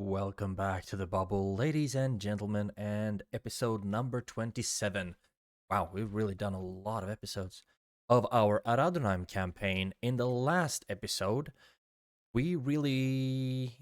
Welcome back to the bubble, ladies and gentlemen, and episode number 27. Wow, we've really done a lot of episodes of our Ar-Âdunâim campaign. In the last episode, we really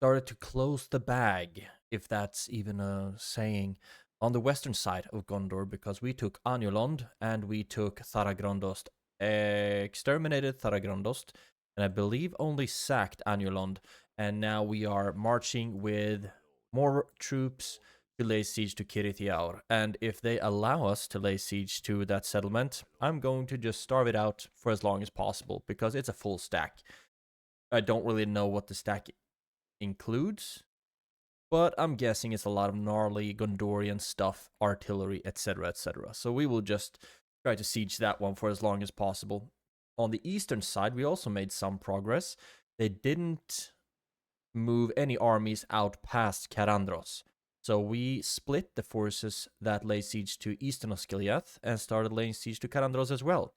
started to close the bag, if that's even a saying, on the western side of Gondor, because we took Anulond and we took Tharagrundost, exterminated Tharagrundost, and I believe only sacked Anulond. And now we are marching with more troops to lay siege to Cirith Êoir. And if they allow us to lay siege to that settlement, I'm going to just starve it out for as long as possible, because it's a full stack. I don't really know what the stack includes, but I'm guessing it's a lot of gnarly Gondorian stuff, artillery, etc., etc. So we will just try to siege that one for as long as possible. On the eastern side, we also made some progress. They didn't move any armies out past Carandros. So we split the forces that lay siege to eastern Osgiliath and started laying siege to Carandros as well.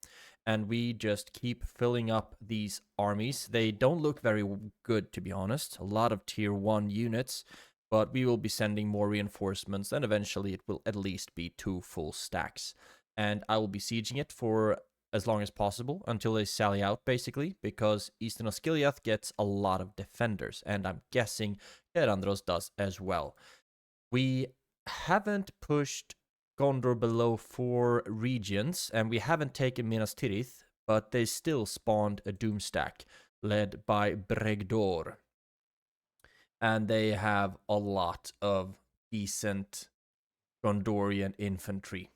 And we just keep filling up these armies. They don't look very good, to be honest. A lot of tier 1 units, but we will be sending more reinforcements, and eventually it will at least be 2 full stacks. And I will be sieging it for as long as possible until they sally out, basically, because Eastern Osgiliath gets a lot of defenders, and I'm guessing Carandros does as well. We haven't pushed Gondor below 4 regions, and we haven't taken Minas Tirith, but they still spawned a DOOMSTACK led by Bregdor. And they have a lot of decent Gondorian infantry.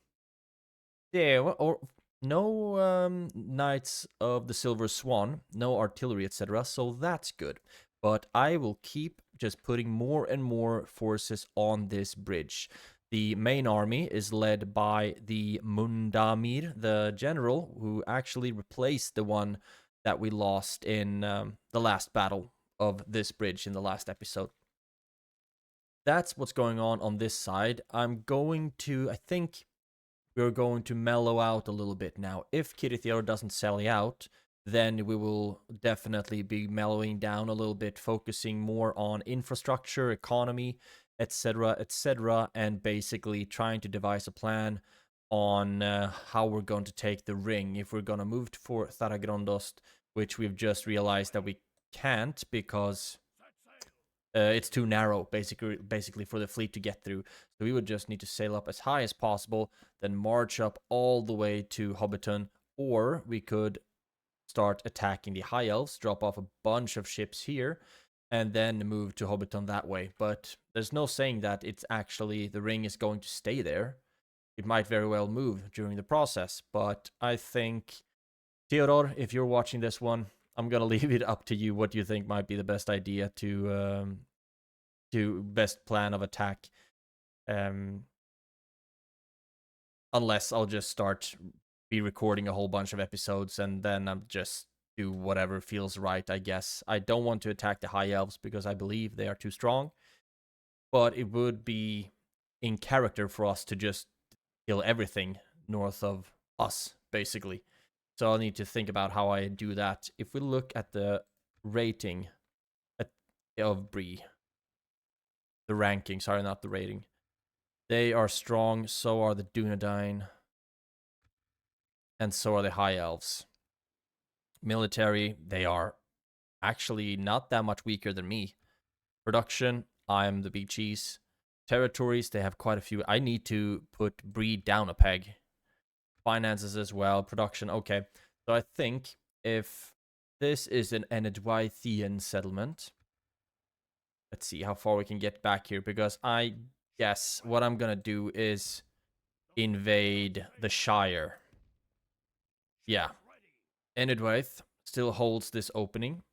Yeah, or no Knights of the Silver Swan, no artillery, etc. So that's good. But I will keep just putting more and more forces on this bridge. The main army is led by the Mundamir, the general, who actually replaced the one that we lost in the last battle of this bridge in the last episode. That's what's going on this side. I think we're going to mellow out a little bit now. If Cirith Êoir doesn't sally out, then we will definitely be mellowing down a little bit, focusing more on infrastructure, economy, etc., etc., and basically trying to devise a plan on how we're going to take the ring. If we're going to move for Tharagrundost, which we've just realized that we can't because it's too narrow, basically for the fleet to get through. So we would just need to sail up as high as possible, then march up all the way to Hobbiton, or we could start attacking the High Elves, drop off a bunch of ships here, and then move to Hobbiton that way. But there's no saying that it's actually the ring is going to stay there. It might very well move during the process, but I think, Theodore, if you're watching this one, I'm gonna leave it up to you what you think might be the best idea to best plan of attack. Unless I'll just start recording a whole bunch of episodes and then I'm just do whatever feels right, I guess. I don't want to attack the High Elves because I believe they are too strong, but it would be in character for us to just kill everything north of us, basically. So I'll need to think about how I do that. If we look at the rating of Bree, the ranking, sorry, not the rating. They are strong, so are the Dunedain, and so are the High Elves. Military, they are actually not that much weaker than me. Production, I'm the big cheese. Territories, they have quite a few. I need to put Bree down a peg. Finances as well, production, okay. So I think if this is an Enedwaithian settlement, let's see how far we can get back here, because I guess what I'm gonna do is invade the Shire. Yeah. Enedwaith still holds this opening.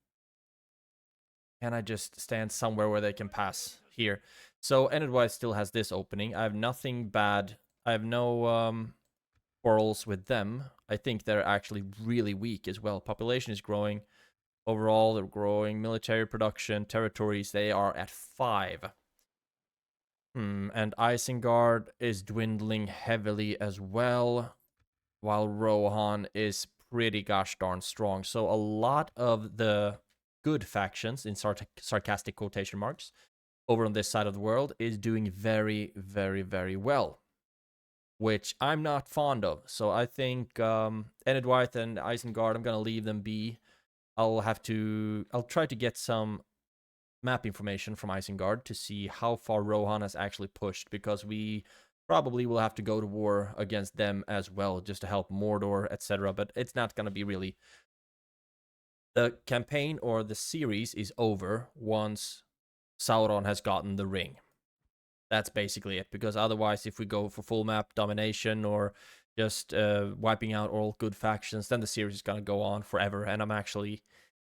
Can I just stand somewhere where they can pass? Here. So Enedwaith still has this opening. I have nothing bad. I have no quarrels with them. I think they're actually really weak as well. Population is growing. Overall, they're growing. Military production, territories, they are at 5. And Isengard is dwindling heavily as well, while Rohan is pretty gosh darn strong. So a lot of the good factions, in sarcastic quotation marks, over on this side of the world is doing very, very, very well, which I'm not fond of. So I think Enedwyth and Isengard, I'm gonna leave them be. I'll try to get some map information from Isengard to see how far Rohan has actually pushed, because we probably will have to go to war against them as well, just to help Mordor, etc. But it's not gonna be really. The campaign or the series is over once Sauron has gotten the ring. That's basically it, because otherwise, if we go for full map domination or just wiping out all good factions, then the series is gonna go on forever. And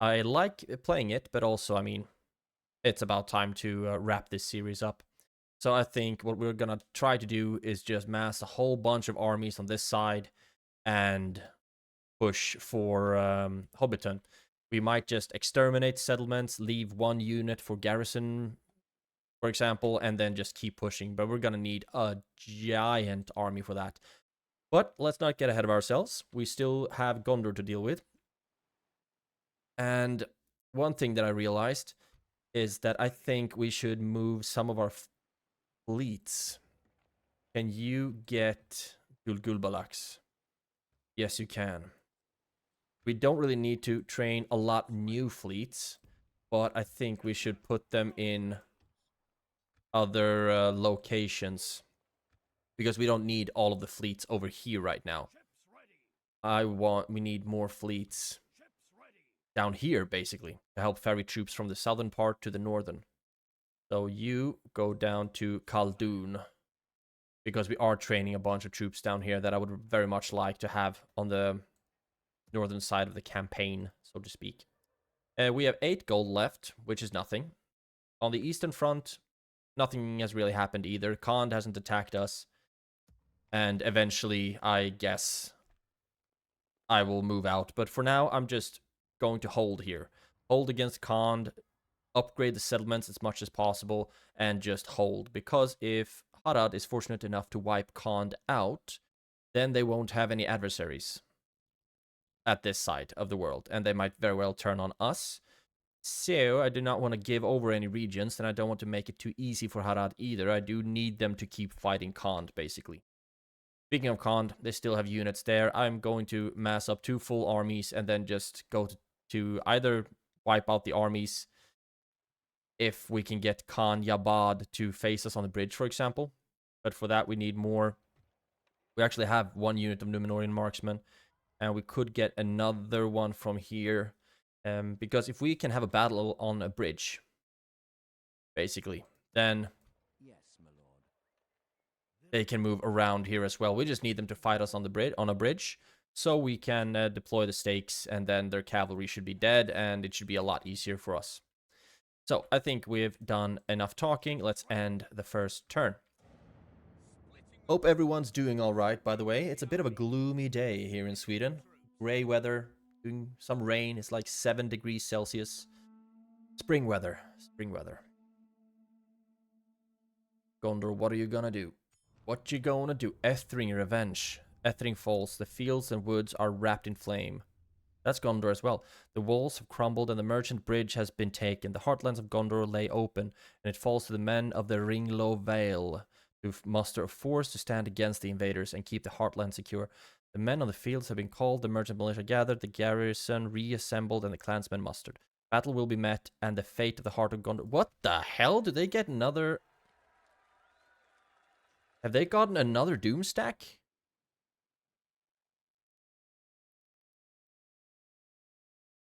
I like playing it, but also, I mean, it's about time to wrap this series up. So I think what we're gonna try to do is just mass a whole bunch of armies on this side and push for Hobbiton. We might just exterminate settlements, leave one unit for garrison, for example, and then just keep pushing. But we're gonna need a giant army for that. But let's not get ahead of ourselves. We still have Gondor to deal with. And one thing that I realized is that I think we should move some of our fleets. Can you get Gulgulbalax? Yes, you can. We don't really need to train a lot new fleets, but I think we should put them in other locations, because we don't need all of the fleets over here right now. We need more fleets down here, basically, to help ferry troops from the southern part to the northern. So you go down to Khaldun, because we are training a bunch of troops down here that I would very much like to have on the northern side of the campaign, so to speak. We have 8 gold left, which is nothing. On the eastern front, nothing has really happened either. Khand hasn't attacked us. And eventually, I guess, I will move out. But for now, I'm just going to hold here. Hold against Khand, upgrade the settlements as much as possible, and just hold. Because if Harad is fortunate enough to wipe Khand out, then they won't have any adversaries at this side of the world, and they might very well turn on us. So I do not want to give over any regions, and I don't want to make it too easy for Harad either. I do need them to keep fighting Khand, basically. Speaking of Khand, they still have units there. I'm going to mass up 2 full armies and then just go to either wipe out the armies if we can get Khan Yabad to face us on the bridge, for example. But for that, we need more. We actually have 1 unit of Númenórean marksmen, and we could get another one from here. Because if we can have a battle on a bridge, basically, then they can move around here as well. We just need them to fight us on a bridge, so we can deploy the stakes, and then their cavalry should be dead, and it should be a lot easier for us. So I think we've done enough talking. Let's end the first turn. Hope everyone's doing all right, by the way. It's a bit of a gloomy day here in Sweden. Gray weather, doing some rain. It's like 7 degrees Celsius. Spring weather. Spring weather. Gondor, what are you gonna do? What you gonna do? Ethring Revenge. Ethring falls. The fields and woods are wrapped in flame. That's Gondor as well. The walls have crumbled and the merchant bridge has been taken. The heartlands of Gondor lay open, and it falls to the men of the Ringlow Vale to muster a force to stand against the invaders and keep the heartland secure. The men on the fields have been called, the merchant militia gathered, the garrison reassembled, and the clansmen mustered. Battle will be met, and the fate of the heart of Gondor... What the hell? Did they get another... Have they gotten another DOOMSTACK?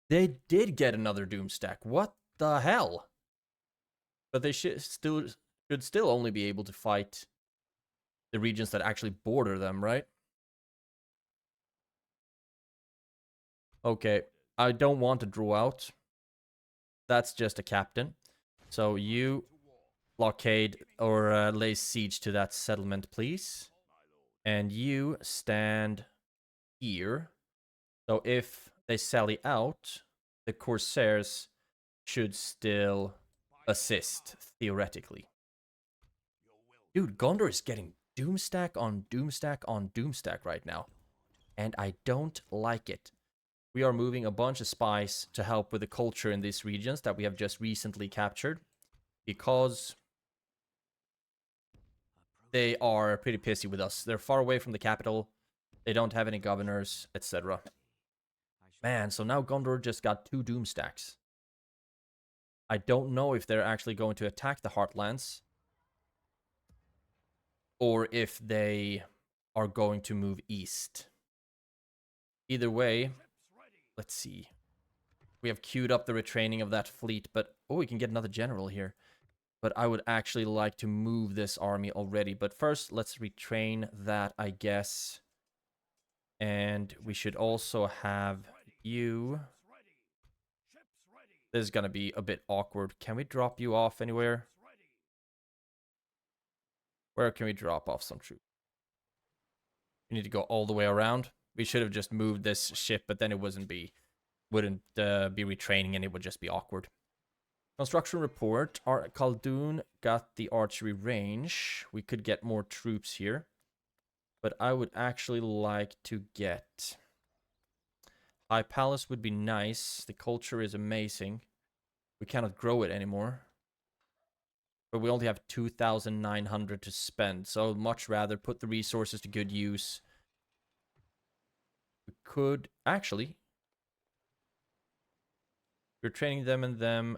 They did get another DOOMSTACK. What the hell? But they should still only be able to fight the regions that actually border them, right? Okay, I don't want to draw out. That's just a captain. So you blockade or lay siege to that settlement, please. And you stand here. So if they sally out, the Corsairs should still assist, theoretically. Dude, Gondor is getting DOOMSTACK on DOOMSTACK on DOOMSTACK right now. And I don't like it. We are moving a bunch of spies to help with the culture in these regions that we have just recently captured. Because they are pretty pissy with us. They're far away from the capital. They don't have any governors, etc. Man, so now Gondor just got 2 DOOMSTACKs. I don't know if they're actually going to attack the Heartlands, or if they are going to move east. Either way, let's see. We have queued up the retraining of that fleet, but... Oh, we can get another general here. But I would actually like to move this army already. But first, let's retrain that, I guess. And we should also have you. This is going to be a bit awkward. Can we drop you off anywhere? Where can we drop off some troops? We need to go all the way around. We should have just moved this ship, but then it wouldn't be retraining and it would just be awkward. Construction report. Our Khaldun got the archery range. We could get more troops here. But I would actually like to get... High Palace would be nice. The culture is amazing. We cannot grow it anymore. But we only have 2,900 to spend. So I'd much rather put the resources to good use. We could... Actually... We're training them and them...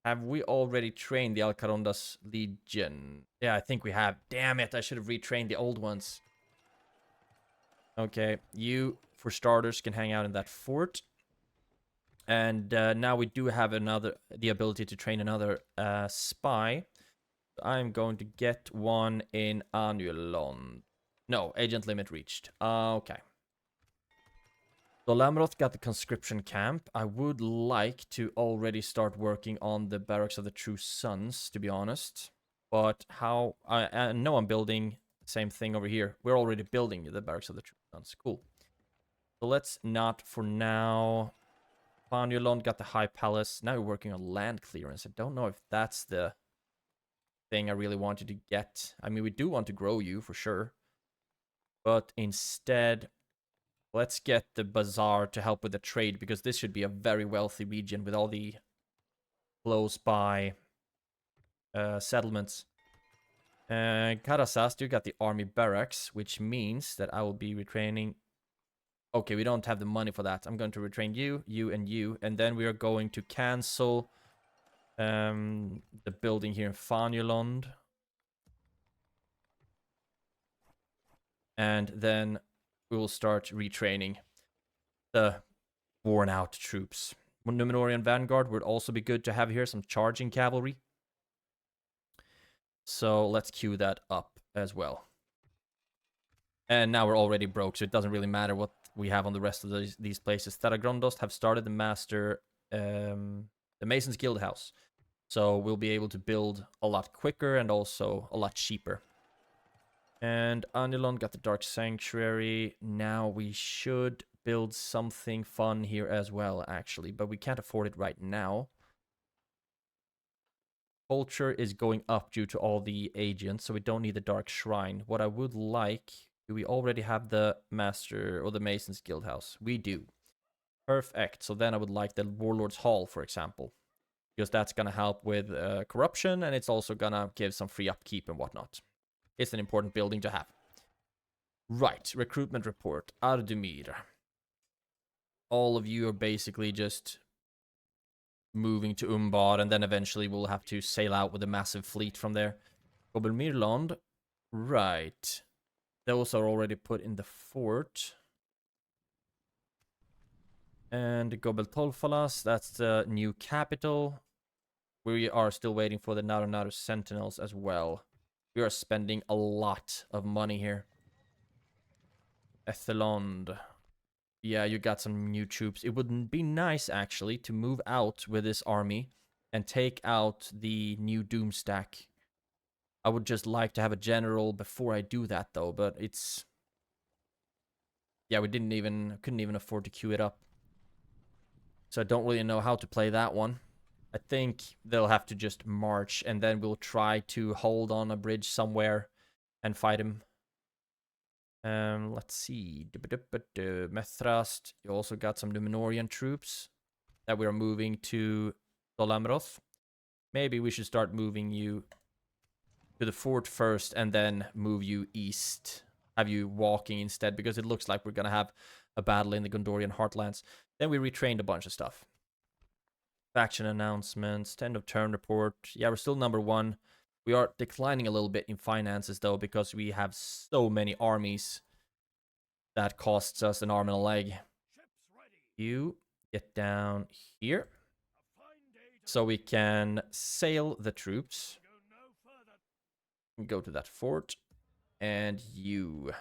Have we already trained the Alcarondas Legion? Yeah, I think we have. Damn it, I should have retrained the old ones. Okay, you, for starters, can hang out in that fort. And now we do have the ability to train another spy. I'm going to get one in Anulon. No, agent limit reached. Okay. So Lamroth got the conscription camp. I would like to already start working on the Barracks of the True Sons, to be honest. But how... I know I'm building the same thing over here. We're already building the Barracks of the True Sons. Cool. So let's not for now... Fanulon got the High Palace. Now we're working on land clearance. I don't know if that's the thing I really wanted to get. I mean, we do want to grow you, for sure. But instead... Let's get the bazaar to help with the trade, because this should be a very wealthy region with all the close by settlements. Karasastu got the army barracks, which means that I will be retraining... Okay, we don't have the money for that. I'm going to retrain you, you, and you. And then we are going to cancel the building here in Fanulond. And then... we will start retraining the worn out troops. Númenórean vanguard would also be good to have here, some charging cavalry. So let's queue that up as well. And now we're already broke, so it doesn't really matter what we have on the rest of these places. Tharagrondost have started the Mason's Guild House. So we'll be able to build a lot quicker and also a lot cheaper. And Anilon got the Dark Sanctuary. Now we should build something fun here as well, actually. But we can't afford it right now. Culture is going up due to all the agents, so we don't need the Dark Shrine. What I would like... Do we already have the Master or the Mason's Guild House? We do. Perfect. So then I would like the Warlord's Hall, for example. Because that's going to help with corruption, and it's also going to give some free upkeep and whatnot. It's an important building to have. Right, recruitment report. Ardumir. All of you are basically just moving to Umbar, and then eventually we'll have to sail out with a massive fleet from there. Gobelmirland. Right. Those are already put in the fort. And Gobeltolfalas, that's the new capital. We are still waiting for the Naru Sentinels as well. We are spending a lot of money here. Ethelond. Yeah, you got some new troops. It would be nice, actually, to move out with this army and take out the new DOOMSTACK. I would just like to have a general before I do that, though, but it's... Yeah, we couldn't even afford to queue it up. So I don't really know how to play that one. I think they'll have to just march, and then we'll try to hold on a bridge somewhere and fight him. Let's see. Methrast, you also got some Númenórean troops that we are moving to Dolamroth. Maybe we should start moving you to the fort first and then move you east. Have you walking instead, because it looks like we're going to have a battle in the Gondorian Heartlands. Then we retrained a bunch of stuff. Faction announcements, end of term report. Yeah, we're still number 1. We are declining a little bit in finances, though, because we have so many armies that costs us an arm and a leg. You get down here so we can sail the troops. Go to that fort. And you.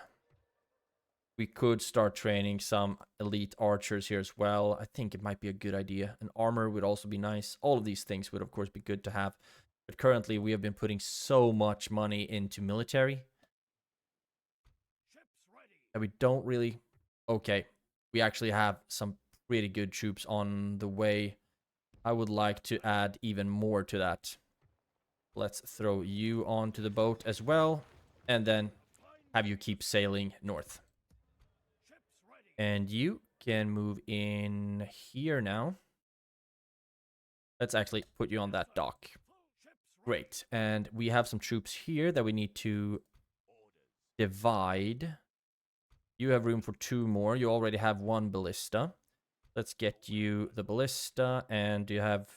We could start training some elite archers here as well. I think it might be a good idea. An armor would also be nice. All of these things would, of course, be good to have. But currently, we have been putting so much money into military. And we don't really... Okay, we actually have some pretty good troops on the way. I would like to add even more to that. Let's throw you onto the boat as well. And then have you keep sailing north. And you can move in here now. Let's actually put you on that dock. Great. And we have some troops here that we need to divide. You have room for 2 more. You already have 1 ballista. Let's get you the ballista. And you have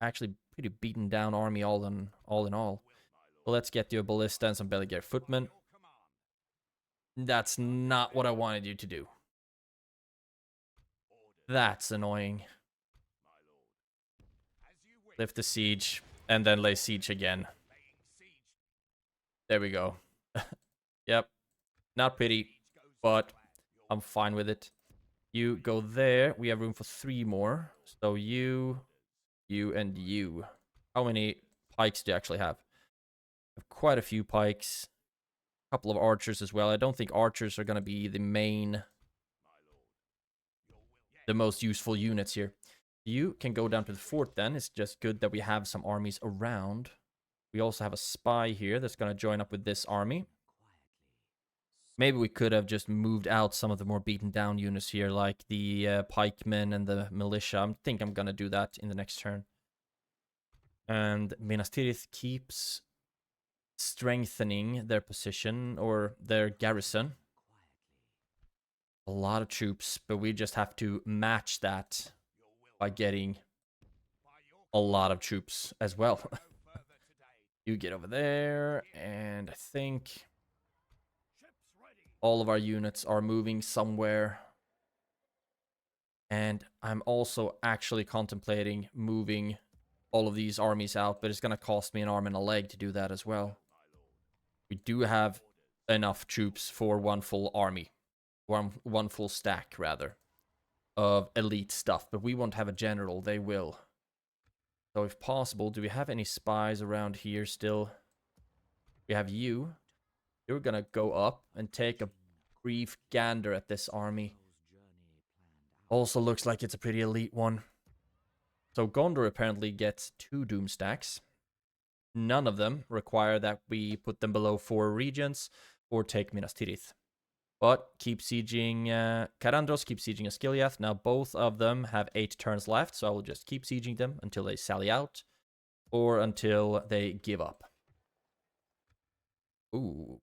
actually pretty beaten down army all in all. Well, let's get you a ballista and some belly gear footmen. That's not what I wanted you to do. That's annoying. Lift the siege, and then lay siege again. There we go. Yep. Not pretty, but I'm fine with it. You go there. We have room for 3 more. So you, and you. How many pikes do you actually have? I have quite a few pikes. A couple of archers as well. I don't think archers are going to be the most useful units here. You can go down to the fort then. It's just good that we have some armies around. We also have a spy here that's going to join up with this army. Maybe we could have just moved out some of the more beaten down units here, like the pikemen and the militia. I think I'm going to do that in the next turn. And Minas Tirith keeps strengthening their position or their garrison. A lot of troops, but we just have to match that by getting a lot of troops as well. You get over there, and I think all of our units are moving somewhere. And I'm also actually contemplating moving all of these armies out, but it's going to cost me an arm and a leg to do that as well. We do have enough troops for 1 full army. One full stack, rather, of elite stuff. But we won't have a general. They will. So if possible, do we have any spies around here still? We have you. You're going to go up and take a brief gander at this army. Also looks like it's a pretty elite one. So Gondor apparently gets 2 DOOMSTACKs. None of them require that we put them below 4 regions or take Minas Tirith. But keep sieging Karandros, keep sieging Asgiliath. Now both of them have 8 turns left, so I will just keep sieging them until they sally out or until they give up. Ooh.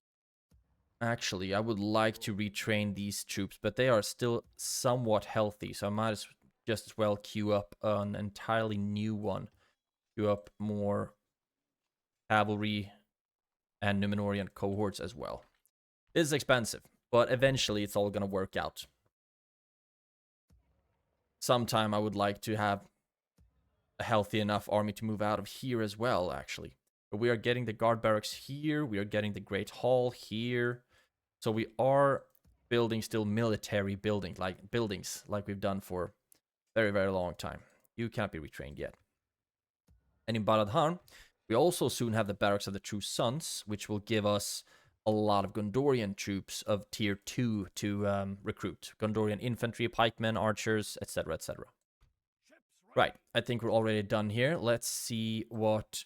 Actually, I would like to retrain these troops, but they are still somewhat healthy, so I might just as well queue up an entirely new one. Queue up more cavalry and Númenórean cohorts as well. It is expensive, but eventually it's all going to work out. Sometime I would like to have a healthy enough army to move out of here as well, actually. But we are getting the guard barracks here. We are getting the Great Hall here. So we are building still military buildings like we've done for a very, very long time. You can't be retrained yet. And in Barad-dûr, we also soon have the Barracks of the True Sons, which will give us a lot of Gondorian troops of tier 2 to recruit. Gondorian infantry, pikemen, archers, etc., etc. Right, I think we're already done here. Let's see what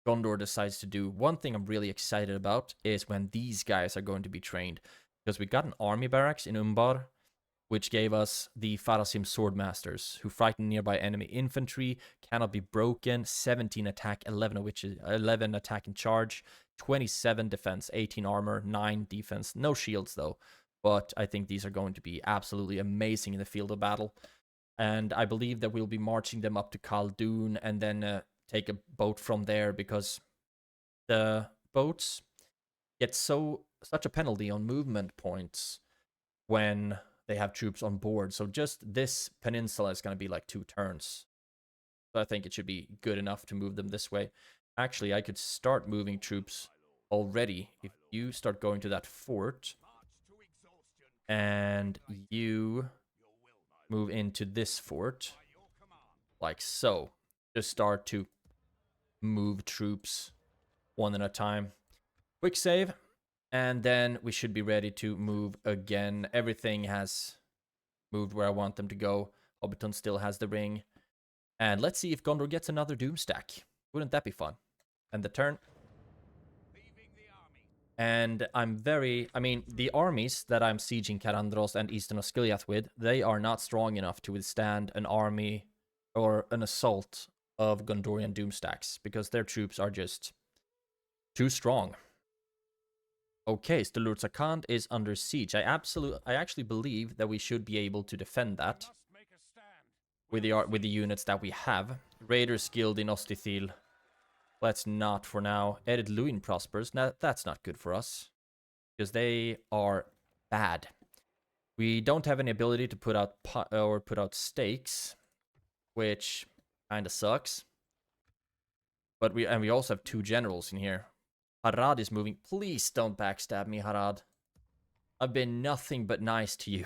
Gondor decides to do. One thing I'm really excited about is when these guys are going to be trained. Because we got an army barracks in Umbar, which gave us the Farasim Swordmasters, who frighten nearby enemy infantry, cannot be broken, 17 attack, 11 which is 11 attack and charge, 27 defense, 18 armor, 9 defense, no shields though. But I think these are going to be absolutely amazing in the field of battle. And I believe that we'll be marching them up to Khaldun and then take a boat from there, because the boats get such a penalty on movement points when they have troops on board. So just this peninsula is going to be like 2 turns. So I think it should be good enough to move them this way. Actually, I could start moving troops already if you start going to that fort and you move into this fort like so. Just start to move troops one at a time. Quick save, and then we should be ready to move again. Everything has moved where I want them to go. Hobbiton still has the ring. And let's see if Gondor gets another DOOMSTACK. Wouldn't that be fun? And the turn. And I mean, the armies that I'm sieging Karandros and Eastern Osgiliath with, they are not strong enough to withstand an army or an assault of Gondorian DOOMSTACKs, because their troops are just too strong. Okay, Stelur Zakand is under siege. I actually believe that we should be able to defend that with the units that we have. Raiders Guild in Ostithil. Let's not for now. Ered Luin prospers. Now that's not good for us, because they are bad. We don't have any ability to put out stakes, which kind of sucks. But we also have 2 generals in here. Harad is moving. Please don't backstab me, Harad. I've been nothing but nice to you.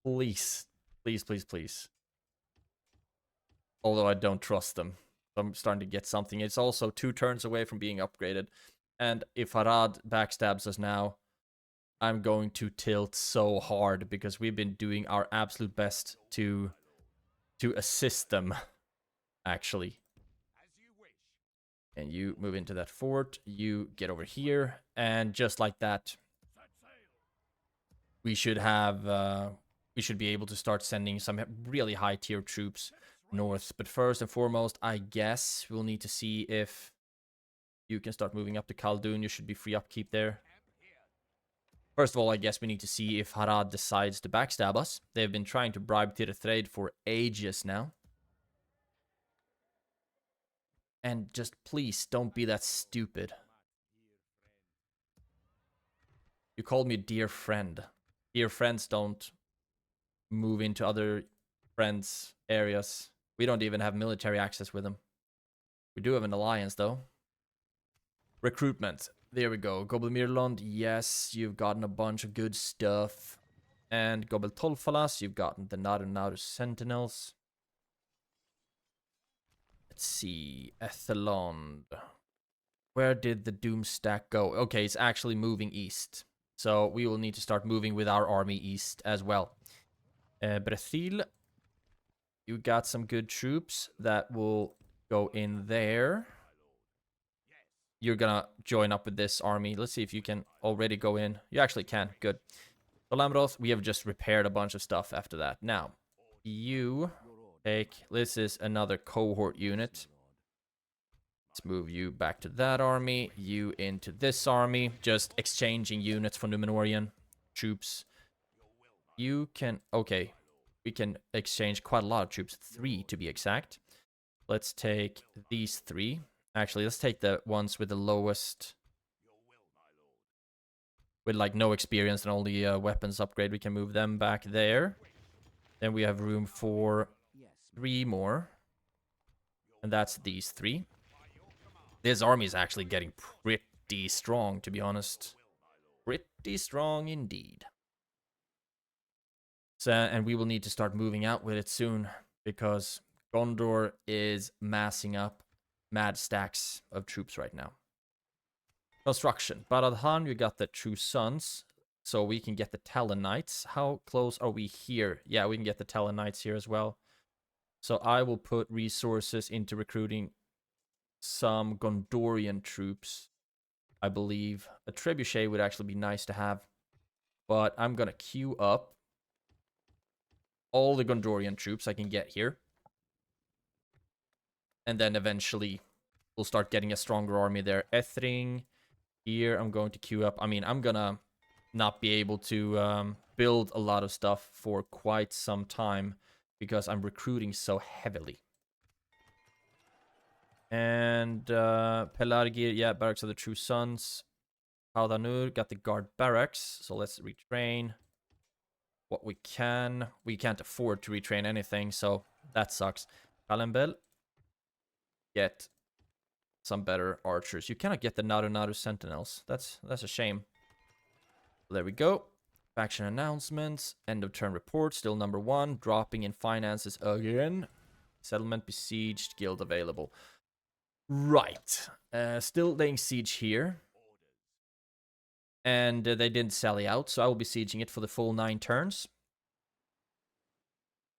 Please. Please, please, please. Although I don't trust them. I'm starting to get something. It's also 2 turns away from being upgraded. And if Harad backstabs us now, I'm going to tilt so hard, because we've been doing our absolute best to assist them, actually. And you move into that fort. You get over here. And just like that, we should have... we should be able to start sending some really high-tier troops north. But first and foremost, I guess we'll need to see if you can start moving up to Khaldun. You should be free upkeep there. First of all, I guess we need to see if Harad decides to backstab us. They've been trying to bribe Tirithraid for ages now. And just please don't be that stupid. You called me dear friend. Dear friends don't move into other friends' areas. We don't even have military access with them. We do have an alliance, though. Recruitment. There we go. Gobelmirlond, yes, you've gotten a bunch of good stuff. And Gobel Tolfalas, you've gotten the Naru Sentinels. Let's see. Ethelond. Where did the Doomstack go? Okay, it's actually moving east. So we will need to start moving with our army east as well. Brethil. You got some good troops that will go in there. You're gonna join up with this army. Let's see if you can already go in. You actually can. Good. So Lamroth, we have just repaired a bunch of stuff after that. Now, you take... This is another cohort unit. Let's move you back to that army. You into this army. Just exchanging units for Númenórean troops. You can... Okay. We can exchange quite a lot of troops. 3 to be exact. Let's take these 3. Actually, let's take the ones with the lowest... With like no experience and only weapons upgrade. We can move them back there. Then we have room for 3 more. And that's these 3. This army is actually getting pretty strong, to be honest. Pretty strong indeed. So, and we will need to start moving out with it soon, because Gondor is massing up mad stacks of troops right now. Construction. Baradhan, you got the True Sons, so we can get the Talon Knights. How close are we here? Yeah, we can get the Talon Knights here as well. So I will put resources into recruiting some Gondorian troops, I believe. A Trebuchet would actually be nice to have, but I'm gonna queue up all the Gondorian troops I can get here. And then eventually we'll start getting a stronger army there. Ethring. Here I'm going to queue up. I mean, I'm gonna not be able to build a lot of stuff for quite some time because I'm recruiting so heavily. And Pelargir, yeah, Barracks of the True Sons. Haldanur got the guard barracks, so let's retrain what we can. We can't afford to retrain anything, so that sucks. Kalembel, get some better archers. You cannot get the Naru Sentinels. That's a shame. There we go. Faction announcements. End of turn report. Still number 1. Dropping in finances again. Settlement besieged. Guild available. Right. Still laying siege here. And they didn't sally out, so I will be sieging it for the full 9 turns.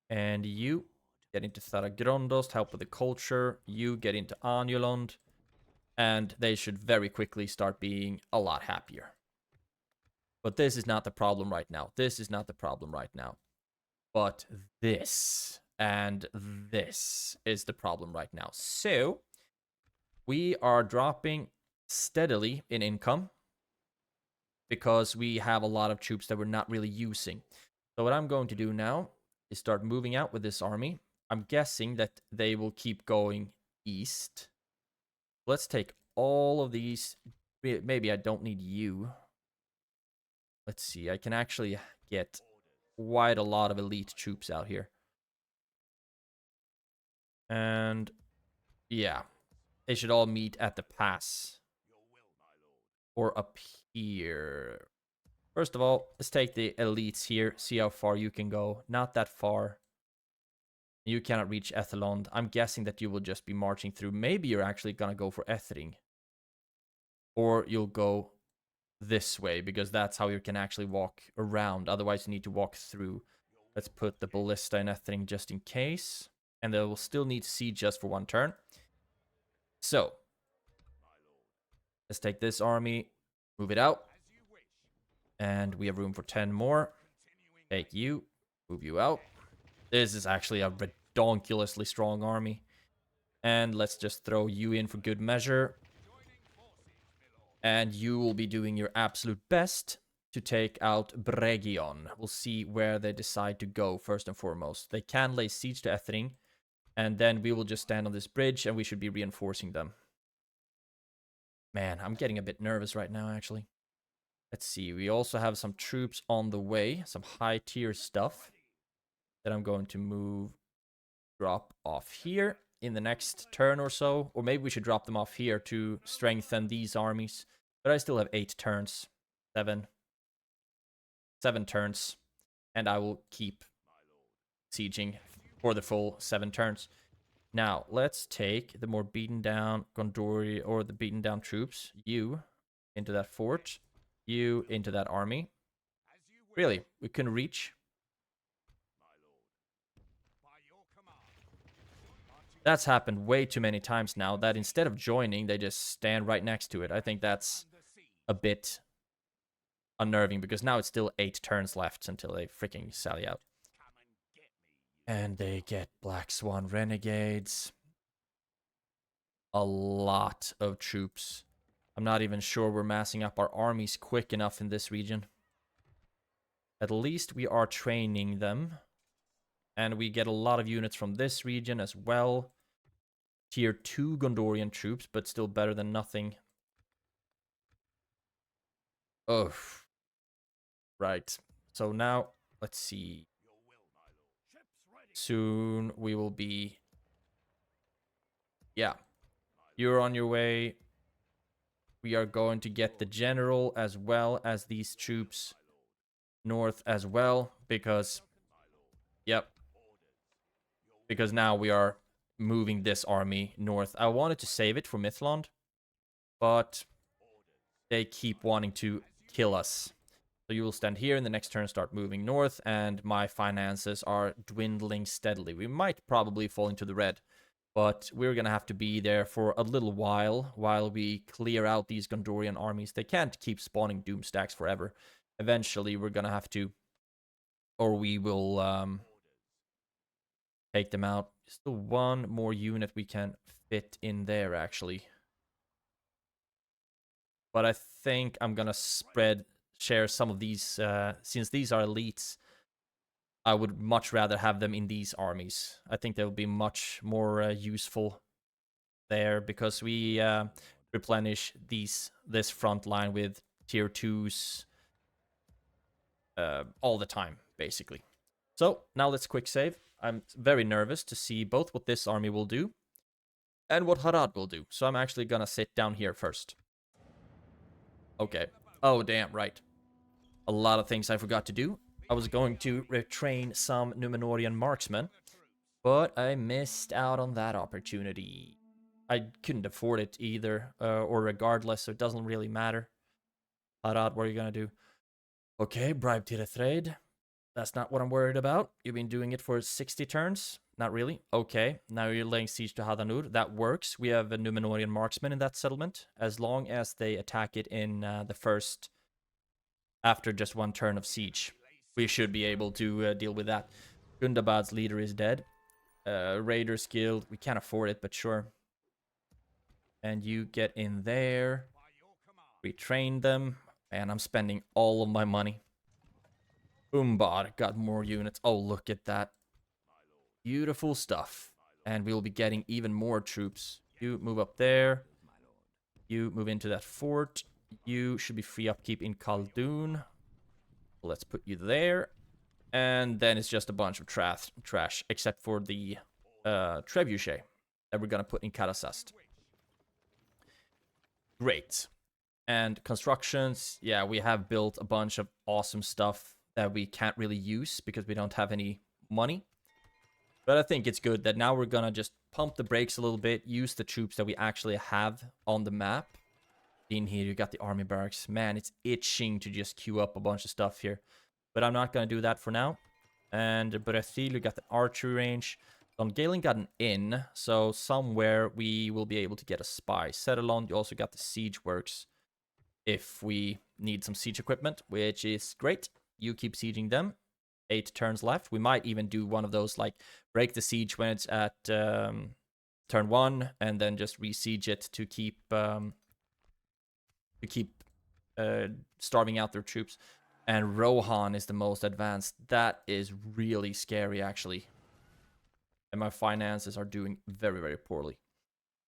And you get into Tharagrondos to help with the culture. You get into Anulond. And they should very quickly start being a lot happier. But this is not the problem right now. This is not the problem right now. But this and this is the problem right now. So, we are dropping steadily in income because we have a lot of troops that we're not really using. So what I'm going to do now is start moving out with this army. I'm guessing that they will keep going east. Let's take all of these. Maybe I don't need you. Let's see. I can actually get quite a lot of elite troops out here. And yeah, they should all meet at the pass. Or up here. First of all, let's take the elites here. See how far you can go. Not that far. You cannot reach Ethelond. I'm guessing that you will just be marching through. Maybe you're actually going to go for Ethring. Or you'll go this way, because that's how you can actually walk around. Otherwise, you need to walk through. Let's put the ballista in Ethring just in case. And they will still need to siege just for 1 turn. So, let's take this army, move it out. And we have room for 10 more. Take you, move you out. This is actually a redonkulously strong army. And let's just throw you in for good measure. And you will be doing your absolute best to take out Bregion. We'll see where they decide to go first and foremost. They can lay siege to Ethring. And then we will just stand on this bridge and we should be reinforcing them. Man, I'm getting a bit nervous right now, actually. Let's see. We also have some troops on the way. Some high tier stuff that I'm going to drop off here in the next turn or so. Or maybe we should drop them off here to strengthen these armies. But I still have 8 turns. 7 turns. And I will keep sieging for the full 7 turns. Now, let's take the more beaten down Gondori, or the beaten down troops. You into that fort. You into that army. Really, we can reach. That's happened way too many times now, that instead of joining, they just stand right next to it. I think that's a bit unnerving, because now it's still 8 turns left until they freaking sally out. And they get Black Swan Renegades. A lot of troops. I'm not even sure we're massing up our armies quick enough in this region. At least we are training them. And we get a lot of units from this region as well. Tier 2 Gondorian troops, but still better than nothing. Oh. Right. So now, let's see. Soon we will be... Yeah. You're on your way. We are going to get the general as well as these troops north as well, because... Yep. Because now we are moving this army north. I wanted to save it for Mithlond, but they keep wanting to kill us. So you will stand here in the next turn, start moving north, and my finances are dwindling steadily. We might probably fall into the red, but we're going to have to be there for a little while we clear out these Gondorian armies. They can't keep spawning DOOMSTACKs forever. Eventually, we're going to have to, or we will take them out. Still one more unit we can fit in there, actually. But I think I'm gonna share some of these, since these are elites. I would much rather have them in these armies. I think they will be much more useful there, because we replenish this front line with tier 2s all the time, basically. So now let's quick save. I'm very nervous to see both what this army will do and what Harad will do. So I'm actually gonna sit down here first. Okay. Oh, damn, right. A lot of things I forgot to do. I was going to retrain some Númenórean marksmen, but I missed out on that opportunity. I couldn't afford it either, or regardless, so it doesn't really matter. Harad, what are you gonna do? Okay, bribe to the trade. That's not what I'm worried about. You've been doing it for 60 turns? Not really. Okay, now you're laying siege to Hadanur. That works. We have a Númenórean marksman in that settlement. As long as they attack it in the first... after just one turn of siege, we should be able to deal with that. Gundabad's leader is dead. Raiders Guild, we can't afford it, but sure. And you get in there. Retrain them. And I'm spending all of my money. Umbad got more units. Oh, look at that. Beautiful stuff. And we'll be getting even more troops. You move up there. You move into that fort. You should be free upkeep in Khaldun. Let's put you there. And then it's just a bunch of trash, except for the trebuchet that we're gonna put in Karasast. Great. And constructions, yeah, we have built a bunch of awesome stuff that we can't really use because we don't have any money. But I think it's good that now we're gonna just pump the brakes a little bit, use the troops that we actually have on the map. In here, you got the army barracks. Man, it's itching to just queue up a bunch of stuff here. But I'm not gonna do that for now. And Brethilu got the archery range. Don Galen got an inn, so somewhere we will be able to get a spy. Settlon, you also got the siege works. If we need some siege equipment, which is great. You keep sieging them. 8 turns left. We might even do one of those, like, break the siege when it's at turn 1, and then just re-siege it to keep starving out their troops. And Rohan is the most advanced. That is really scary, actually. And my finances are doing very, very poorly.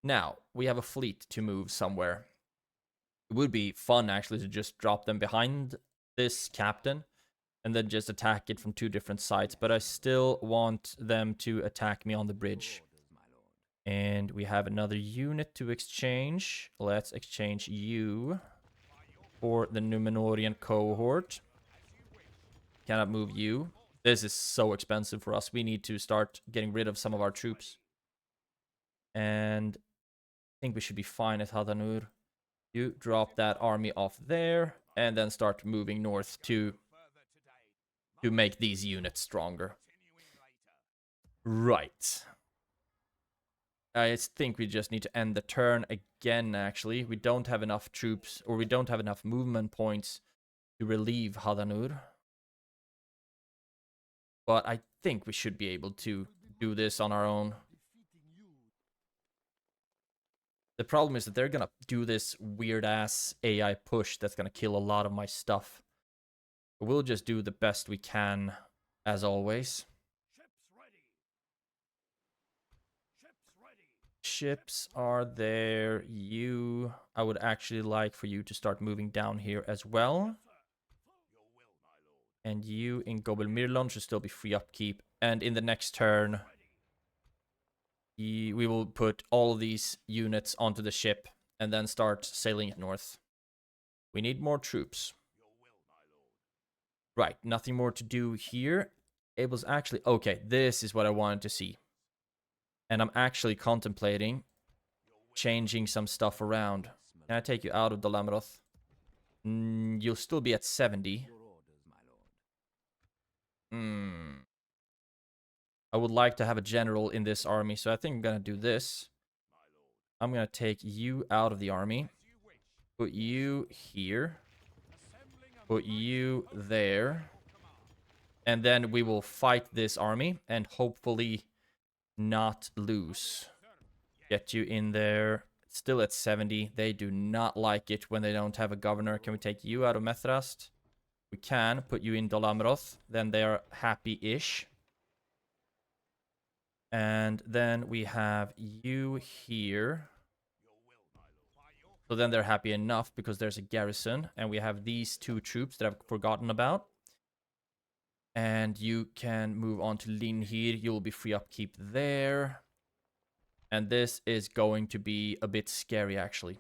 Now, we have a fleet to move somewhere. It would be fun, actually, to just drop them behind this captain and then just attack it from 2 different sides. But I still want them to attack me on the bridge. And we have another unit to exchange. Let's exchange you for the Númenórean cohort. Cannot move you. This is so expensive for us. We need to start getting rid of some of our troops. And I think we should be fine at Hadanur. You drop that army off there and then start moving north to make these units stronger. Right. I think we just need to end the turn again, actually. We don't have enough troops, or we don't have enough movement points to relieve Hadanur. But I think we should be able to do this on our own. The problem is that they're gonna do this weird-ass AI push that's gonna kill a lot of my stuff. We'll just do the best we can, as always. Ships are there. You... I would actually like for you to start moving down here as well. And you in Gobel Mirlon should still be free upkeep. And in the next turn, we will put all of these units onto the ship and then start sailing it north. We need more troops. Right, nothing more to do here. It was actually... okay, this is what I wanted to see. And I'm actually contemplating changing some stuff around. Can I take you out of Dalamroth? You'll still be at 70. I would like to have a general in this army, so I think I'm gonna do this. I'm gonna take you out of the army. Put you here. Put you there. And then we will fight this army, and hopefully not lose. Get you in there. Still at 70. They do not like it when they don't have a governor. Can we take you out of Methrast? We can put you in Dolamroth. Then they are happy-ish. And then we have you here. So then they're happy enough because there's a garrison. And we have these 2 troops that I've forgotten about. And you can move on to Linhir. You'll be free upkeep there. And this is going to be a bit scary, actually.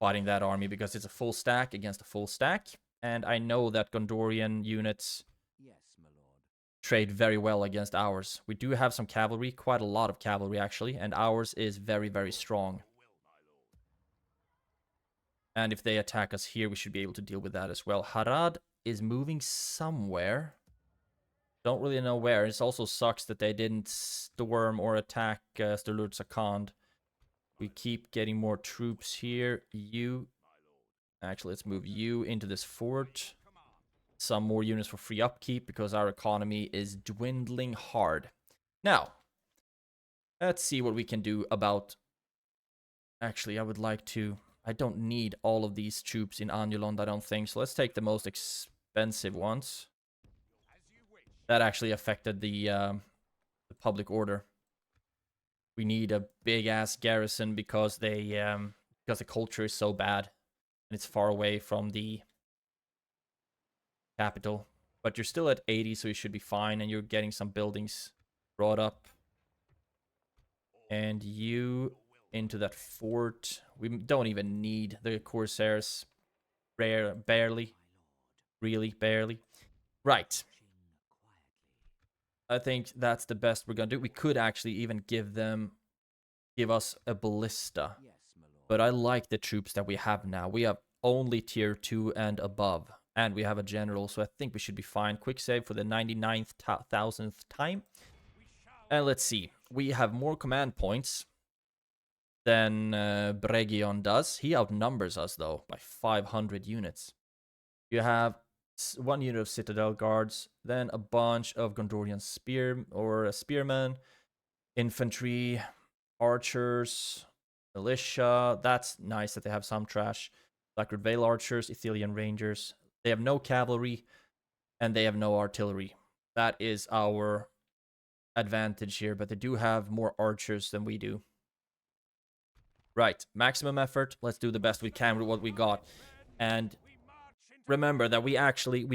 Fighting that army because it's a full stack against a full stack. And I know that Gondorian units trade very well against ours. We do have some cavalry, quite a lot of cavalry, actually. And ours is very, very strong. And if they attack us here, we should be able to deal with that as well. Harad is moving somewhere. Don't really know where. It also sucks that they didn't storm or attack Sturlurt Sakand. We keep getting more troops here. You... Actually, let's move you into this fort. Some more units for free upkeep because our economy is dwindling hard. Now, let's see what we can do about... Actually, I would like to... I don't need all of these troops in Anulond, I don't think. So let's take the most expensive ones. That actually affected the public order. We need a big-ass garrison because the culture is so bad. And it's far away from the capital. But you're still at 80, so you should be fine. And you're getting some buildings brought up. And you into that fort. We don't even need the corsairs. Barely. Really, barely. Right. I think that's the best we're gonna do. We could actually even give us a ballista. But I like the troops that we have now. We have only tier 2 and above. And we have a general, so I think we should be fine. Quick save for the 99th thousandth time. And let's see. We have more command points than Bregion does. He outnumbers us, though, by 500 units. You have 1 unit of Citadel Guards, then a bunch of Gondorian spearmen, infantry, archers, militia. That's nice that they have some trash. Blackwood Vale archers, Ithilien Rangers. They have no cavalry, and they have no artillery. That is our advantage here, but they do have more archers than we do. Right, maximum effort. Let's do the best we can with what we got. And remember that we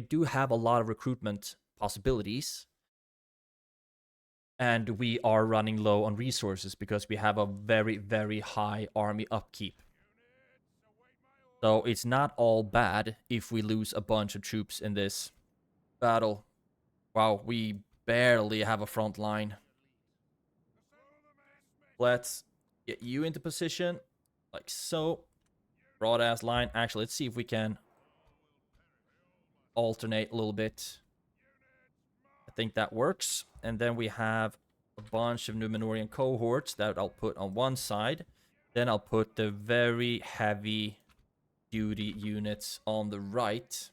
do have a lot of recruitment possibilities. And we are running low on resources because we have a very, very high army upkeep. So it's not all bad if we lose a bunch of troops in this battle. Wow, we barely have a front line. Let's get you into position, like so. Broad-ass line. Actually, let's see if we can alternate a little bit. I think that works. And then we have a bunch of Númenórean cohorts that I'll put on one side. Then I'll put the very heavy duty units on the right.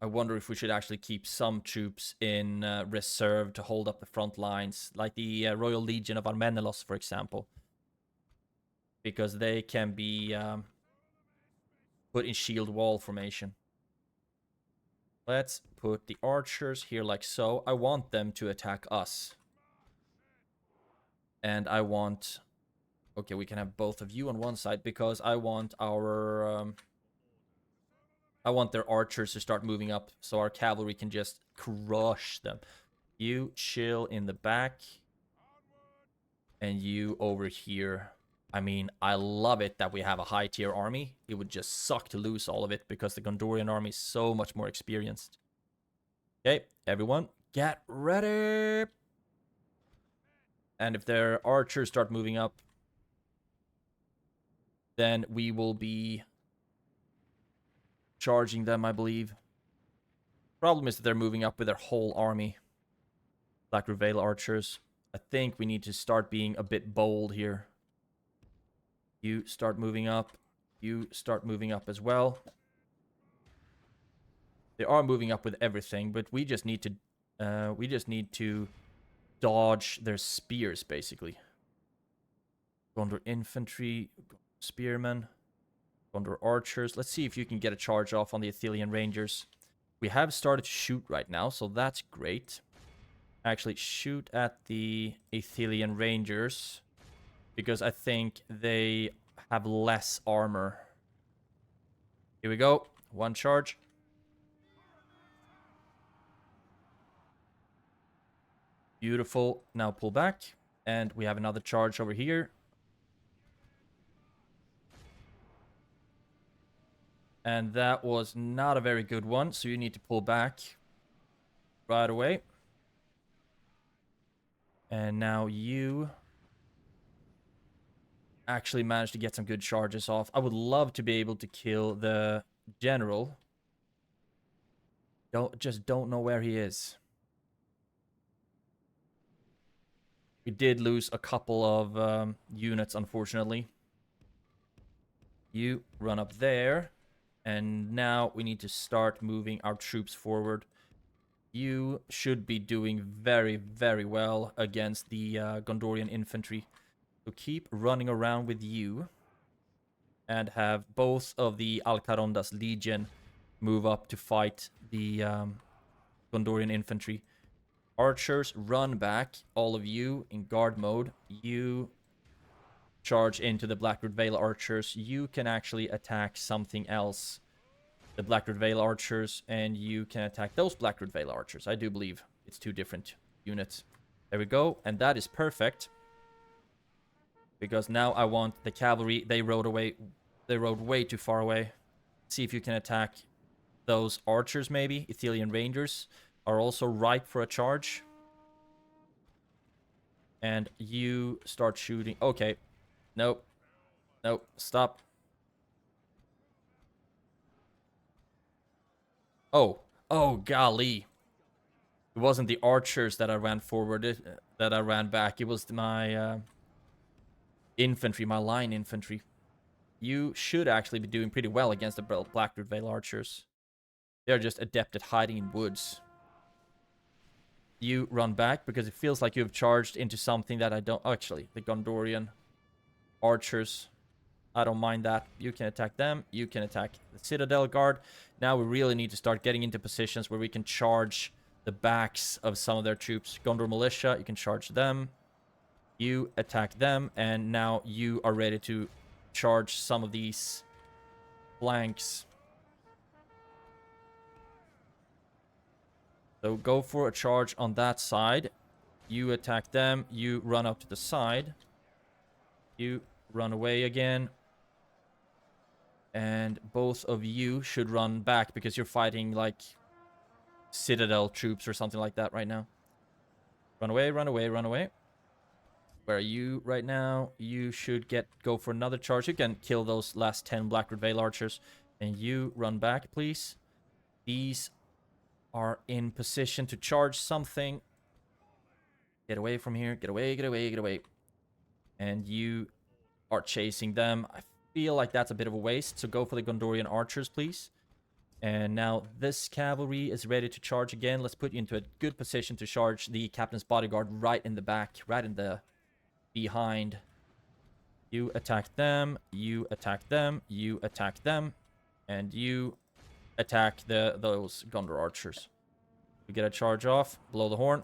I wonder if we should actually keep some troops in reserve to hold up the front lines, like the Royal Legion of Armenelos, for example. Because they can be put in shield wall formation. Let's put the archers here like so. I want them to attack us. And I want... Okay, we can have both of you on one side because I want our... I want their archers to start moving up so our cavalry can just crush them. You chill in the back. And you over here. I mean, I love it that we have a high tier army. It would just suck to lose all of it because the Gondorian army is so much more experienced. Okay, everyone, get ready. And if their archers start moving up, then we will be charging them, I believe. Problem is that they're moving up with their whole army. Black Vale archers. I think we need to start being a bit bold here. You start moving up. You start moving up as well. They are moving up with everything, but we just need to We just need to dodge their spears, basically. Gondor infantry, spearmen, Gondor archers. Let's see if you can get a charge off on the Athelian rangers. We have started to shoot right now, so that's great. Actually, shoot at the Athelian rangers, because I think they have less armor. Here we go. One charge. Beautiful. Now pull back. And we have another charge over here. And that was not a very good one, so you need to pull back right away. And now you actually managed to get some good charges off. I would love to be able to kill the general. Just don't know where he is. We did lose a couple of units, unfortunately. You run up there. And now we need to start moving our troops forward. You should be doing very, very well against the Gondorian infantry. So keep running around with you. And have both of the Alcaronda's legion move up to fight the Gondorian infantry. Archers, run back. All of you in guard mode. You charge into the Blackwood Vale archers. You can actually attack something else. The Blackwood Vale archers, and you can attack those Blackwood Vale archers. I do believe it's two different units. There we go, and that is perfect. Because now I want the cavalry. They rode way too far away. See if you can attack those archers, maybe. Athelian rangers are also ripe for a charge. And you start shooting. Okay. Nope. Nope. Stop. Oh. Oh, golly. It wasn't the archers that I ran forward, that I ran back. It was my infantry, my line infantry. You should actually be doing pretty well against the Blackwood Vale archers. They're just adept at hiding in woods. You run back because it feels like you've charged into something that I don't... Actually, the Gondorian archers. I don't mind that. You can attack them. You can attack the Citadel Guard. Now we really need to start getting into positions where we can charge the backs of some of their troops. Gondor Militia, you can charge them. You attack them. And now you are ready to charge some of these flanks. So go for a charge on that side. You attack them. You run up to the side. You run away again. And both of you should run back because you're fighting like Citadel troops or something like that right now. Run away, run away, run away. Where are you right now? You should go for another charge. You can kill those last 10 Blackwood Vale archers. And you run back, please. These are in position to charge something. Get away from here. Get away, get away, get away. And you are chasing them. I feel like that's a bit of a waste. So go for the Gondorian archers, please. And now this cavalry is ready to charge again. Let's put you into a good position to charge the captain's bodyguard right in the back. Right in the behind. You attack them. You attack them. You attack them. And you attack those Gondor archers. We get a charge off. Blow the horn.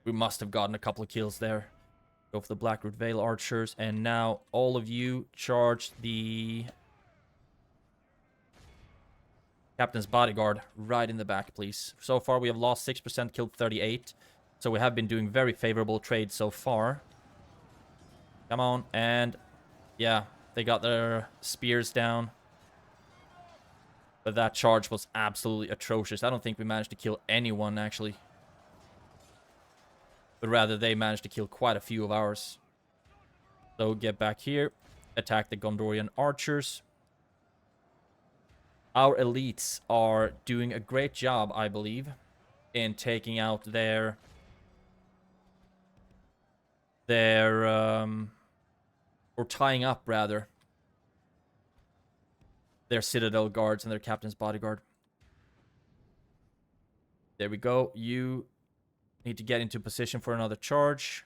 We must have gotten a couple of kills there. Go for the Blackwood Vale archers. And now all of you charge the captain's bodyguard right in the back, please. So far we have lost 6%, killed 38. So we have been doing very favorable trades so far. Come on. And yeah, they got their spears down. But that charge was absolutely atrocious. I don't think we managed to kill anyone, actually. But rather, they managed to kill quite a few of ours. So get back here. Attack the Gondorian archers. Our elites are doing a great job, I believe, in taking out their or tying up, rather, their Citadel guards and their captain's bodyguard. There we go. You need to get into position for another charge.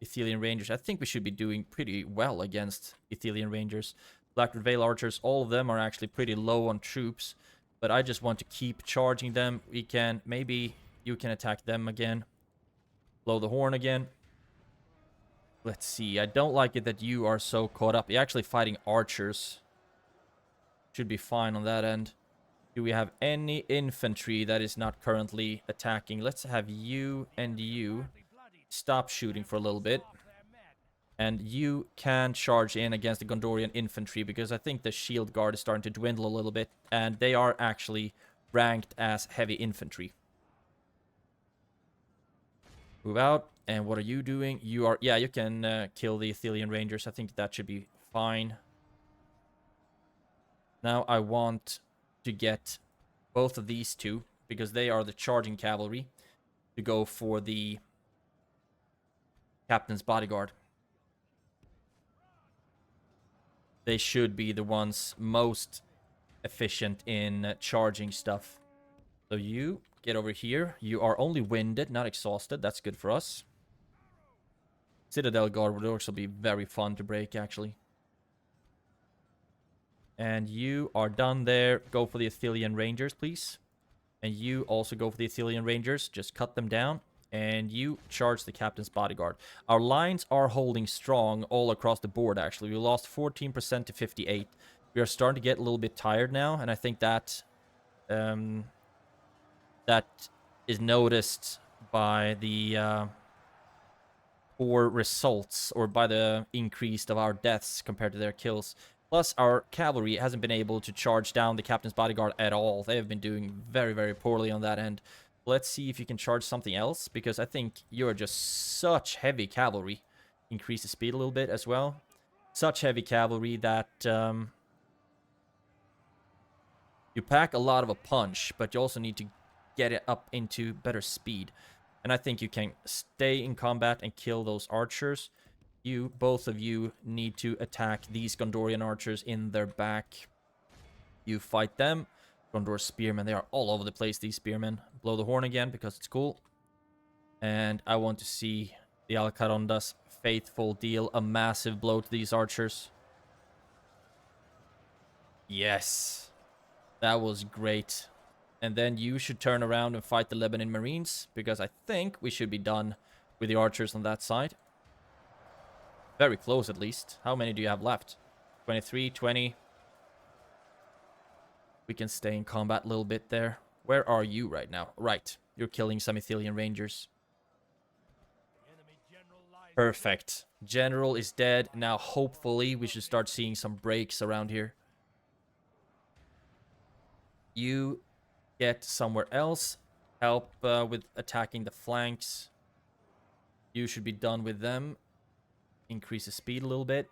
Ithilien Rangers. I think we should be doing pretty well against Ithilien Rangers. Blackwood Vale Archers, all of them are actually pretty low on troops. But I just want to keep charging them. We can, maybe you can attack them again. Blow the horn again. Let's see. I don't like it that you are so caught up. You're actually fighting archers. Should be fine on that end. Do we have any infantry that is not currently attacking? Let's have you and you stop shooting for a little bit. And you can charge in against the Gondorian infantry, because I think the shield guard is starting to dwindle a little bit. And they are actually ranked as heavy infantry. Move out. And what are you doing? You are... Yeah, you can kill the Ithilien Rangers. I think that should be fine. Now I want to get both of these two, because they are the charging cavalry, to go for the captain's bodyguard. They should be the ones most efficient in charging stuff. So you get over here. You are only winded, not exhausted. That's good for us. Citadel guard would also be very fun to break, actually. And you are done there. Go for the Ithilien Rangers, please. And you also go for the Ithilien Rangers. Just cut them down. And you charge the captain's bodyguard. Our lines are holding strong all across the board, actually. We lost 14% to 58%. We are starting to get a little bit tired now. And I think that that is noticed by the poor results, or by the increase of our deaths compared to their kills. Plus, our cavalry hasn't been able to charge down the captain's bodyguard at all. They have been doing very, very poorly on that end. Let's see if you can charge something else, because I think you're just such heavy cavalry. Increase the speed a little bit as well. Such heavy cavalry that you pack a lot of a punch, but you also need to get it up into better speed. And I think you can stay in combat and kill those archers. Both of you need to attack these Gondorian archers in their back. You fight them. Gondor spearmen, they are all over the place, these spearmen. Blow the horn again, because it's cool. And I want to see the Alcaronda's faithful deal a massive blow to these archers. Yes. That was great. And then you should turn around and fight the Lebanon Marines, because I think we should be done with the archers on that side. Very close, at least. How many do you have left? 23, 20. We can stay in combat a little bit there. Where are you right now? Right. You're killing some Ithilien Rangers. Perfect. General is dead. Now, hopefully, we should start seeing some breaks around here. You get somewhere else. Help with attacking the flanks. You should be done with them. Increase the speed a little bit.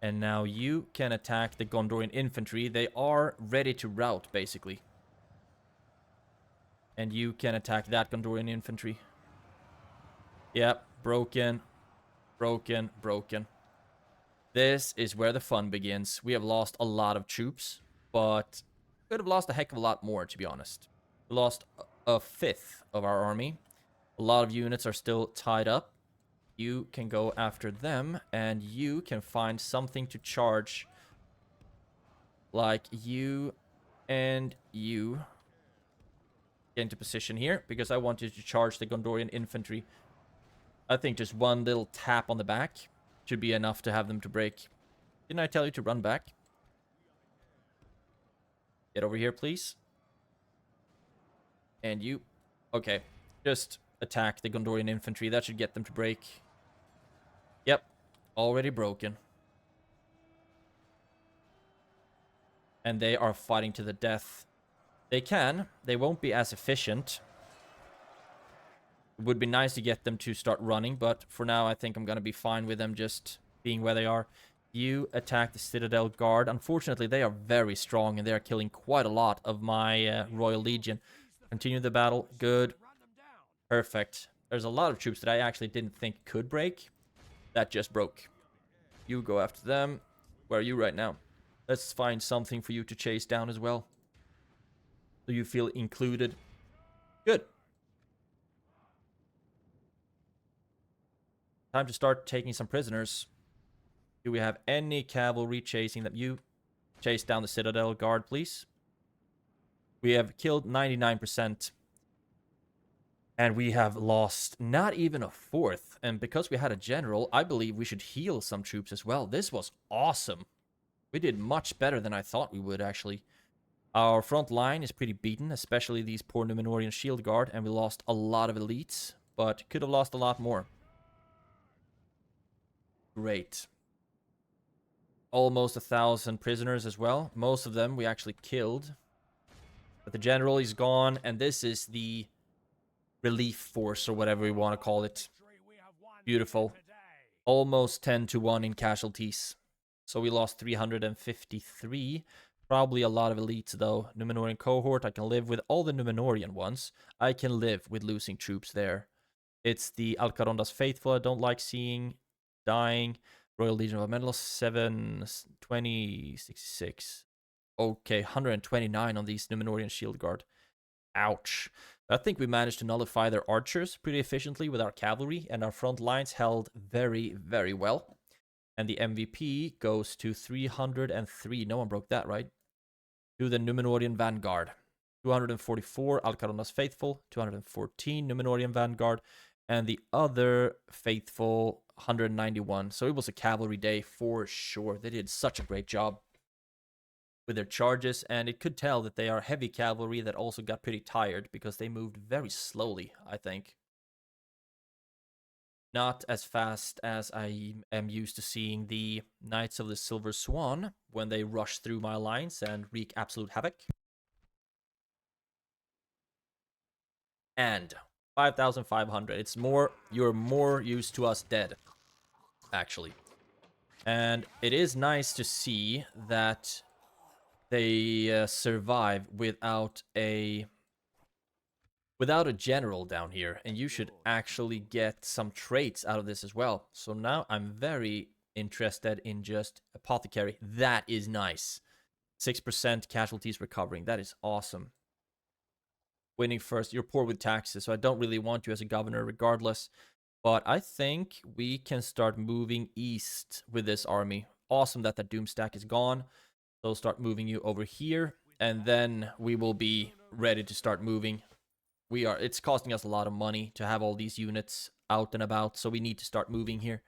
And now you can attack the Gondorian infantry. They are ready to rout, basically. And you can attack that Gondorian infantry. Yep, broken. Broken, broken. This is where the fun begins. We have lost a lot of troops, but could have lost a heck of a lot more, to be honest. We lost a fifth of our army. A lot of units are still tied up. You can go after them, and you can find something to charge. Like you and you. Get into position here, because I want you to charge the Gondorian infantry. I think just one little tap on the back should be enough to have them to break. Didn't I tell you to run back? Get over here, please. And you. Okay. Just attack the Gondorian infantry. That should get them to break. Yep. Already broken. And they are fighting to the death. They can. They won't be as efficient. It would be nice to get them to start running, but for now I think I'm going to be fine with them just being where they are. You attack the Citadel Guard. Unfortunately, they are very strong, and they are killing quite a lot of my Royal Legion. Continue the battle. Good. Perfect. There's a lot of troops that I actually didn't think could break. That just broke. You go after them. Where are you right now? Let's find something for you to chase down as well. So you feel included. Good. Time to start taking some prisoners. Do we have any cavalry chasing them? You chase down the citadel guard, please. We have killed 99%. And we have lost not even a fourth. And because we had a general, I believe we should heal some troops as well. This was awesome. We did much better than I thought we would, actually. Our front line is pretty beaten, especially these poor Númenórean shield guard. And we lost a lot of elites, but could have lost a lot more. Great. Almost 1,000 prisoners as well. Most of them we actually killed. But the general is gone, and this is the relief force, or whatever we want to call it. Beautiful. Almost 10-1 in casualties. So we lost 353. Probably a lot of elites, though. Númenórean cohort, I can live with all the Númenórean ones. I can live with losing troops there. It's the Alcaronda's faithful I don't like seeing dying. Royal Legion of Medals, 7, 20, 66. Okay, 129 on these Númenórean shield guard. Ouch. I think we managed to nullify their archers pretty efficiently with our cavalry, and our front lines held very, very well. And the MVP goes to 303. No one broke that, right? To the Númenórean vanguard. 244, Alcaronda's faithful. 214, Númenórean vanguard. And the other faithful, 191. So it was a cavalry day for sure. They did such a great job with their charges, and it could tell that they are heavy cavalry that also got pretty tired because they moved very slowly, I think. Not as fast as I am used to seeing the Knights of the Silver Swan when they rush through my lines and wreak absolute havoc. And 5,500. It's more, you're more used to us dead, actually. And it is nice to see that they survive without a general down here, and you should actually get some traits out of this as well. So now I'm very interested in just apothecary. That is nice. 6% casualties recovering. That is awesome. Winning first. You're poor with taxes, so I don't really want you as a governor regardless. But I think we can start moving east with this army. Awesome that the DOOMSTACK is gone. So start moving you over here, and then we will be ready to start moving. It's costing us a lot of money to have all these units out and about, so we need to start moving here.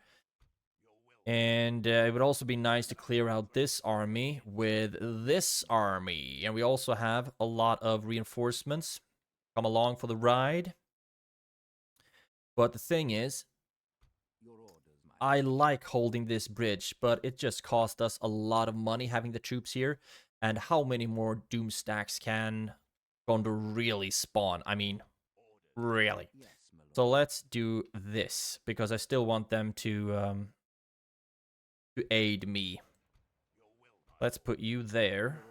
And it would also be nice to clear out this army with this army. And we also have a lot of reinforcements. Come along for the ride. But the thing is, I like holding this bridge, but it just cost us a lot of money having the troops here. And how many more DOOMSTACKs can Gondor really spawn? I mean, really. So let's do this, because I still want them to aid me. Let's put you there.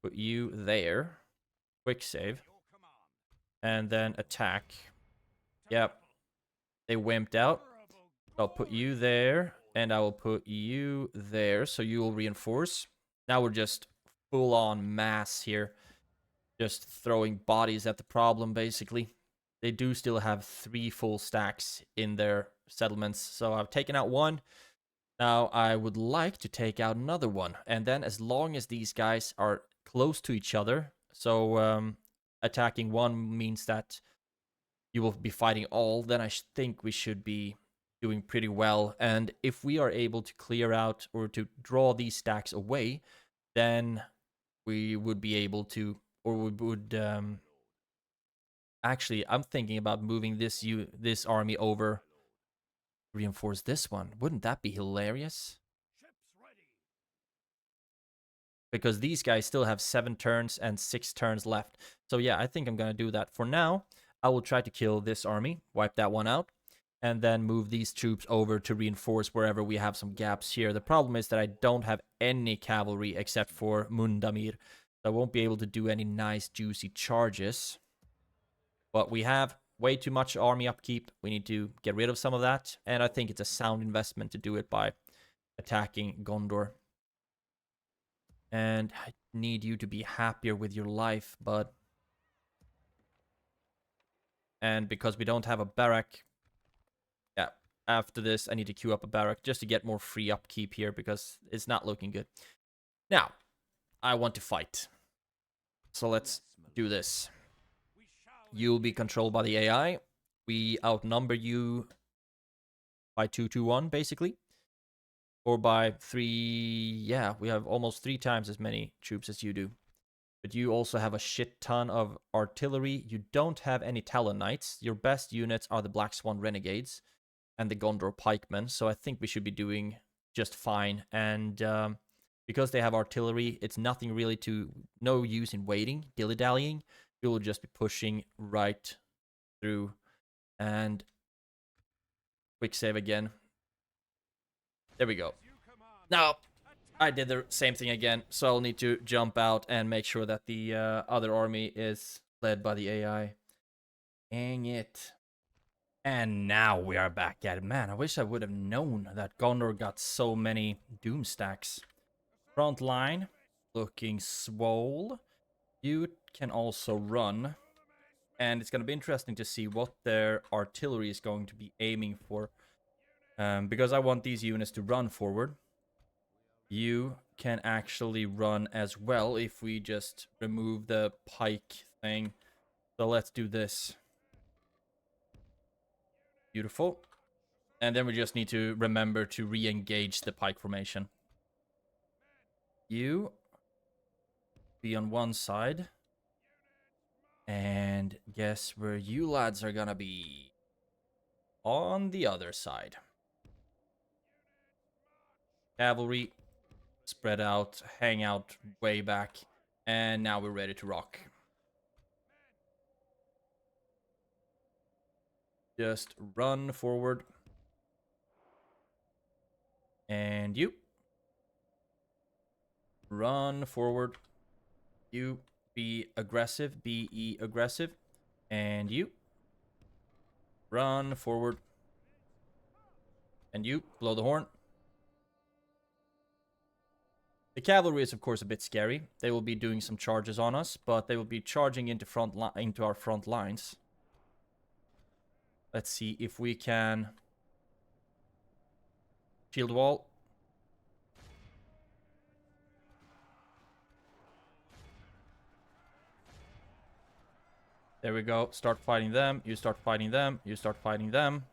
Put you there. Quick save. And then attack. Yep. They wimped out. I'll put you there, and I will put you there, so you will reinforce. Now we're just full-on mass here. Just throwing bodies at the problem, basically. They do still have 3 full stacks in their settlements, so I've taken out 1. Now I would like to take out another one, and then as long as these guys are close to each other, so attacking one means that you will be fighting all, then I think we should be doing pretty well. And if we are able to clear out or to draw these stacks away, then we would be able to, or we would actually, I'm thinking about moving this army over, reinforce this one. Wouldn't that be hilarious? Because these guys still have 7 turns and 6 turns left. So yeah, I think I'm gonna do that. For now, I will try to kill this army, wipe that one out, and then move these troops over to reinforce wherever we have some gaps here. The problem is that I don't have any cavalry except for Mundamir. So I won't be able to do any nice juicy charges. But we have way too much army upkeep. We need to get rid of some of that. And I think it's a sound investment to do it by attacking Gondor. And I need you to be happier with your life, but... And because we don't have a barrack... Yeah, after this I need to queue up a barrack just to get more free upkeep here, because it's not looking good. Now, I want to fight. So let's do this. You'll be controlled by the AI. We outnumber you by 2 to 1, basically. Or by 3... Yeah, we have almost 3 times as many troops as you do. But you also have a shit ton of artillery. You don't have any Talon Knights. Your best units are the Black Swan Renegades and the Gondor Pikemen. So I think we should be doing just fine. And because they have artillery, it's nothing really to... No use in waiting, dilly-dallying. We will just be pushing right through. And quick save again. There we go. Now, I did the same thing again, so I'll need to jump out and make sure that the other army is led by the AI. Dang it. And now we are back at it. Man, I wish I would have known that Gondor got so many DOOMSTACKs. Front line, looking swole. You can also run. And it's going to be interesting to see what their artillery is going to be aiming for. Because I want these units to run forward. You can actually run as well if we just remove the pike thing. So let's do this. Beautiful. And then we just need to remember to re-engage the pike formation. You be on one side. And guess where you lads are gonna be? On the other side. Cavalry, spread out, hang out way back. And now we're ready to rock. Just run forward. And you. Run forward. You. Be aggressive. Be aggressive. And you. Run forward. And you. Blow the horn. The cavalry is, of course, a bit scary. They will be doing some charges on us, but they will be charging into our front lines. Let's see if we can... Shield wall. There we go. Start fighting them. You start fighting them. You start fighting them.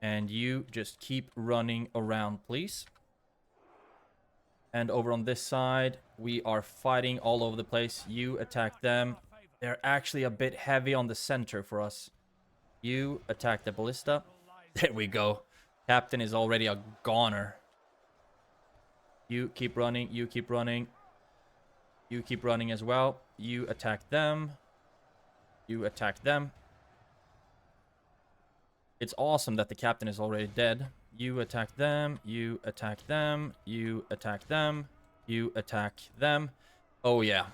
And you just keep running around, please. And over on this side, we are fighting all over the place. You attack them. They're actually a bit heavy on the center for us. You attack the ballista. There we go. Captain is already a goner. You keep running. You keep running. You keep running as well. You attack them. You attack them. It's awesome that the captain is already dead. You attack them. You attack them. You attack them. You attack them. Oh yeah.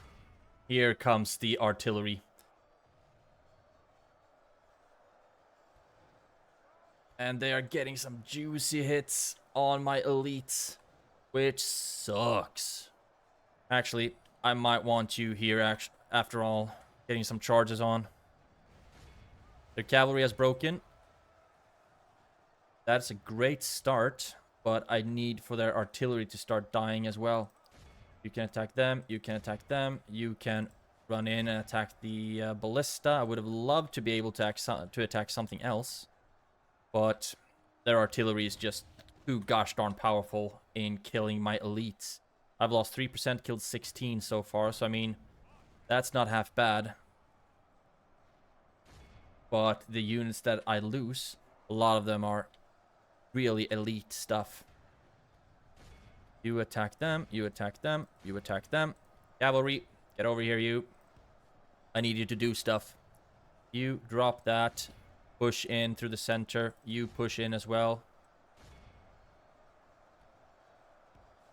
Here comes the artillery. And they are getting some juicy hits on my elites, which sucks. Actually, I might want you here after all, getting some charges on. Their cavalry has broken. That's a great start, but I need for their artillery to start dying as well. You can attack them, you can attack them, you can run in and attack the ballista. I would have loved to be able to attack something else, but their artillery is just too gosh darn powerful in killing my elites. I've lost 3%, killed 16 so far, so I mean, that's not half bad. But the units that I lose, a lot of them are really elite stuff. You attack them, you attack them, you attack them. Cavalry, get over here, you. I need you to do stuff. You drop that. Push in through the center. You push in as well.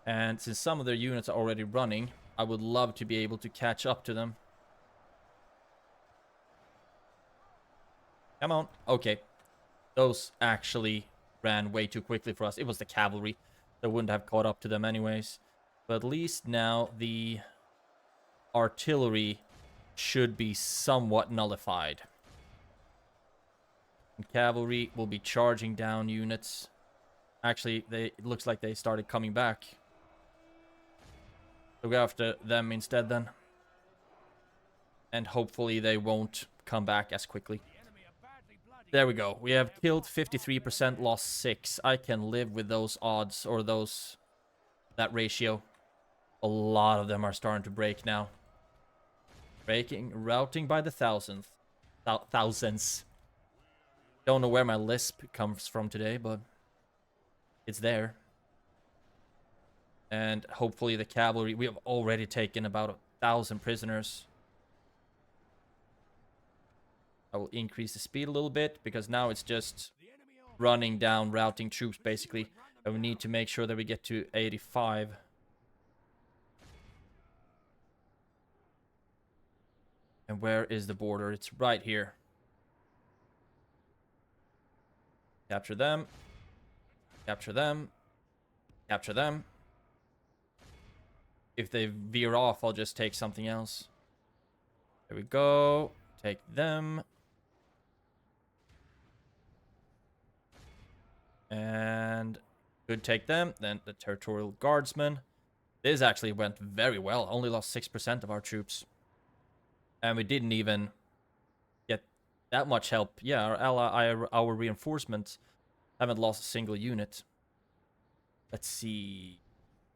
And since some of their units are already running, I would love to be able to catch up to them. Come on. Okay. Those actually ran way too quickly for us. It was the cavalry that wouldn't have caught up to them anyways. But at least now the artillery should be somewhat nullified. And cavalry will be charging down units. Actually, it looks like they started coming back. So go after them instead then. And hopefully they won't come back as quickly. There we go. We have killed 53%, lost 6. I can live with those odds, or that ratio. A lot of them are starting to break now. Routing by the thousands. Don't know where my lisp comes from today, but it's there. And hopefully the cavalry, we have already taken about 1,000 prisoners. I will increase the speed a little bit, because now it's just running down, routing troops, basically. And we need to make sure that we get to 85. And where is the border? It's right here. Capture them. Capture them. Capture them. If they veer off, I'll just take something else. There we go. Take them. And could take them. Then the territorial guardsmen. This actually went very well. Only lost 6% of our troops. And we didn't even get that much help. Yeah, our reinforcements haven't lost a single unit. Let's see.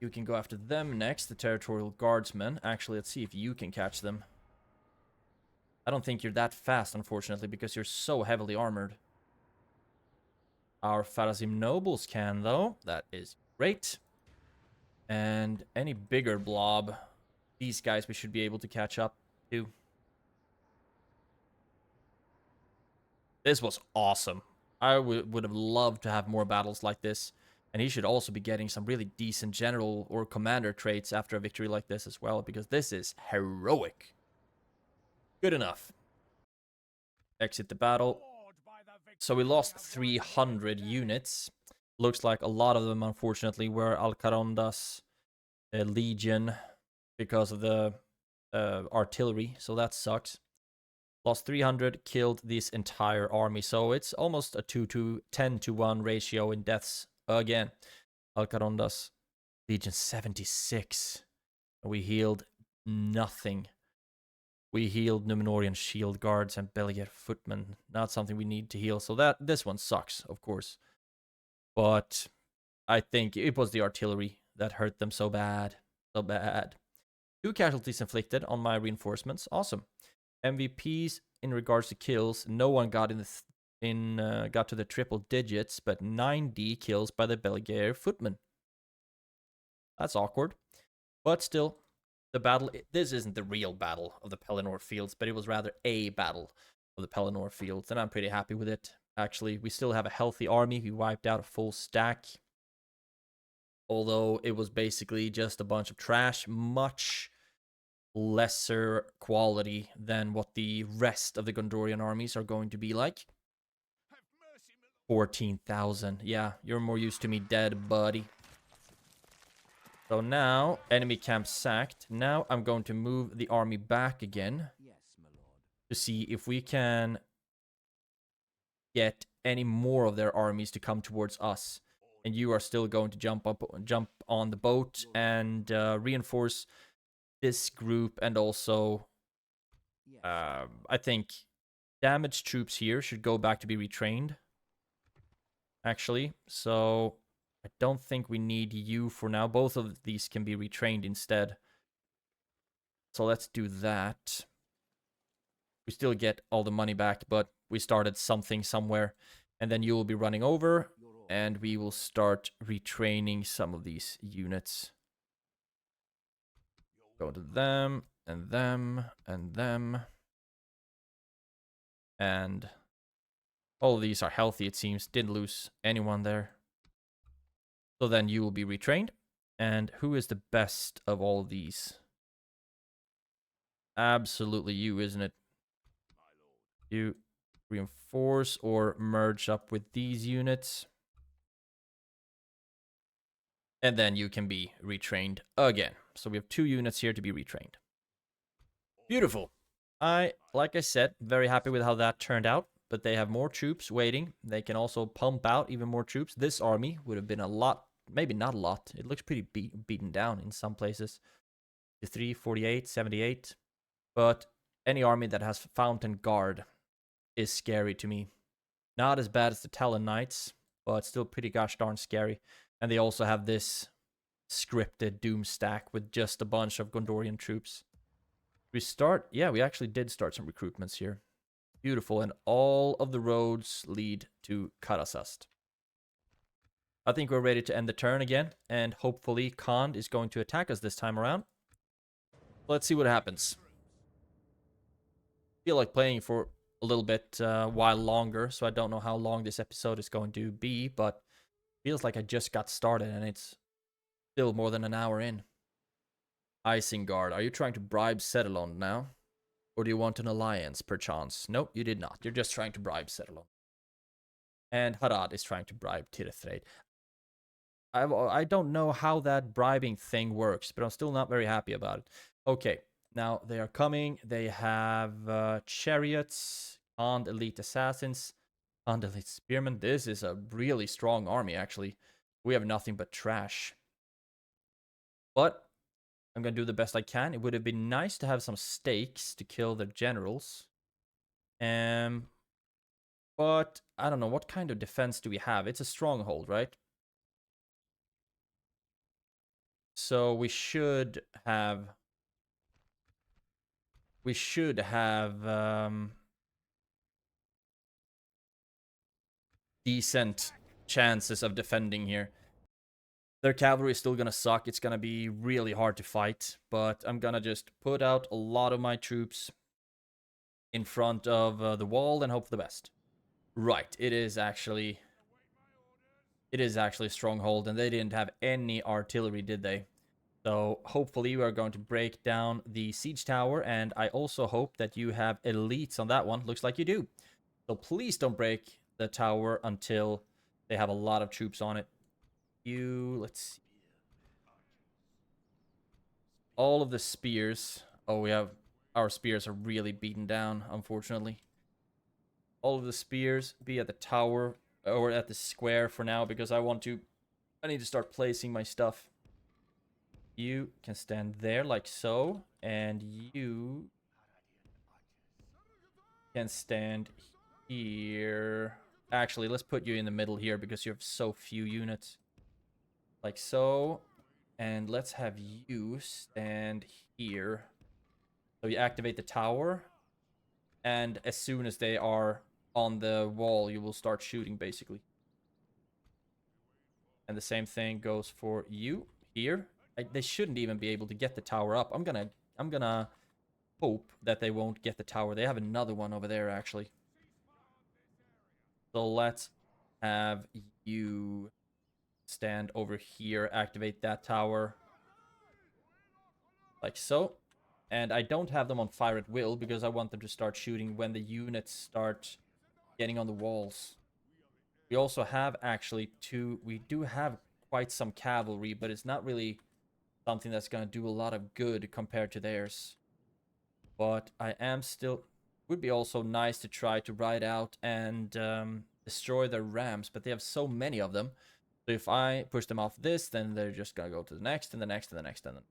You can go after them next, the territorial guardsmen. Actually, let's see if you can catch them. I don't think you're that fast, unfortunately, because you're so heavily armored. Our Farazim nobles can, though. That is great. And any bigger blob, these guys we should be able to catch up to. This was awesome. I would have loved to have more battles like this. And he should also be getting some really decent general or commander traits after a victory like this as well, because this is heroic. Good enough. Exit the battle. So we lost 300 units. Looks like a lot of them, unfortunately, were Alcaronda's legion because of the artillery. So that sucks. Lost 300, killed this entire army. So it's almost a 10-to-1 ratio in deaths again. Alcaronda's legion 76. We healed nothing. We healed Númenórean shield guards and Belgian footmen. Not something we need to heal. So this one sucks, of course. But I think it was the artillery that hurt them so bad. So bad. 2 casualties inflicted on my reinforcements. Awesome. MVPs in regards to kills. No one got got to the triple digits, but 90 kills by the Belgian footmen. That's awkward. But still, the battle, this isn't the real battle of the Pelennor fields, but it was rather a battle of the Pelennor fields, and I'm pretty happy with it. Actually, we still have a healthy army. We wiped out a full stack. Although it was basically just a bunch of trash, much lesser quality than what the rest of the Gondorian armies are going to be like. 14,000. Yeah, you're more used to me dead, buddy. So now, enemy camp sacked. Now I'm going to move the army back again to see if we can get any more of their armies to come towards us. And you are still going to jump on the boat and reinforce this group, and also I think damaged troops here should go back to be retrained, actually. So I don't think we need you for now. Both of these can be retrained instead. So let's do that. We still get all the money back, but we started something somewhere. And then you will be running over, and we will start retraining some of these units. Go to them, and them, and them. And all of these are healthy, it seems. Didn't lose anyone there. So then you will be retrained. And who is the best of all of these? Absolutely you, isn't it? You reinforce or merge up with these units. And then you can be retrained again. So we have 2 units here to be retrained. Beautiful. Like I said, very happy with how that turned out. But they have more troops waiting. They can also pump out even more troops. This army would have been a lot, maybe not a lot. It looks pretty beaten down in some places. 53, 48, 78. But any army that has Fountain Guard is scary to me. Not as bad as the Talon Knights, but still pretty gosh darn scary. And they also have this scripted DOOMSTACK with just a bunch of Gondorian troops. We start, yeah, we actually did start some recruitments here. Beautiful, and all of the roads lead to Karasast. I think we're ready to end the turn again, and hopefully Khan is going to attack us this time around. Let's see what happens. I feel like playing for a little bit while longer, so I don't know how long this episode is going to be, but feels like I just got started and it's still more than an hour in. Isengard, are you trying to bribe Settlon now? Or do you want an alliance, perchance? Nope, you did not. You're just trying to bribe Settlon. And Harad is trying to bribe Tirithraid. I don't know how that bribing thing works, but I'm still not very happy about it. Okay, now they are coming. They have chariots and elite assassins and elite spearmen. This is a really strong army, actually. We have nothing but trash. But I'm going to do the best I can. It would have been nice to have some stakes to kill their generals. But I don't know, what kind of defense do we have? It's a stronghold, right? So we should have decent chances of defending here. Their cavalry is still gonna suck. It's gonna be really hard to fight, but I'm gonna just put out a lot of my troops in front of the wall and hope for the best. Right, it is actually a stronghold, and they didn't have any artillery, did they? So hopefully we are going to break down the siege tower, and I also hope that you have elites on that one. Looks like you do. So please don't break the tower until they have a lot of troops on it. Let's see. All of the spears. Oh, our spears are really beaten down, unfortunately. All of the spears be at the tower or at the square for now, because I need to start placing my stuff. You can stand there like so, and you can stand here. Actually, let's put you in the middle here because you have so few units. Like so. And let's have you stand here. So you activate the tower. And as soon as they are on the wall, you will start shooting, basically. And the same thing goes for you here. They shouldn't even be able to get the tower up. I'm gonna hope that they won't get the tower. They have another one over there, actually. So let's have you stand over here, activate that tower. Like so. And I don't have them on fire at will because I want them to start shooting when the units start getting on the walls. We also have we do have quite some cavalry, but it's not really something that's going to do a lot of good compared to theirs. But would be also nice to try to ride out and destroy their rams, but they have so many of them. So if I push them off this, then they're just going to go to the next and the next and the next and then.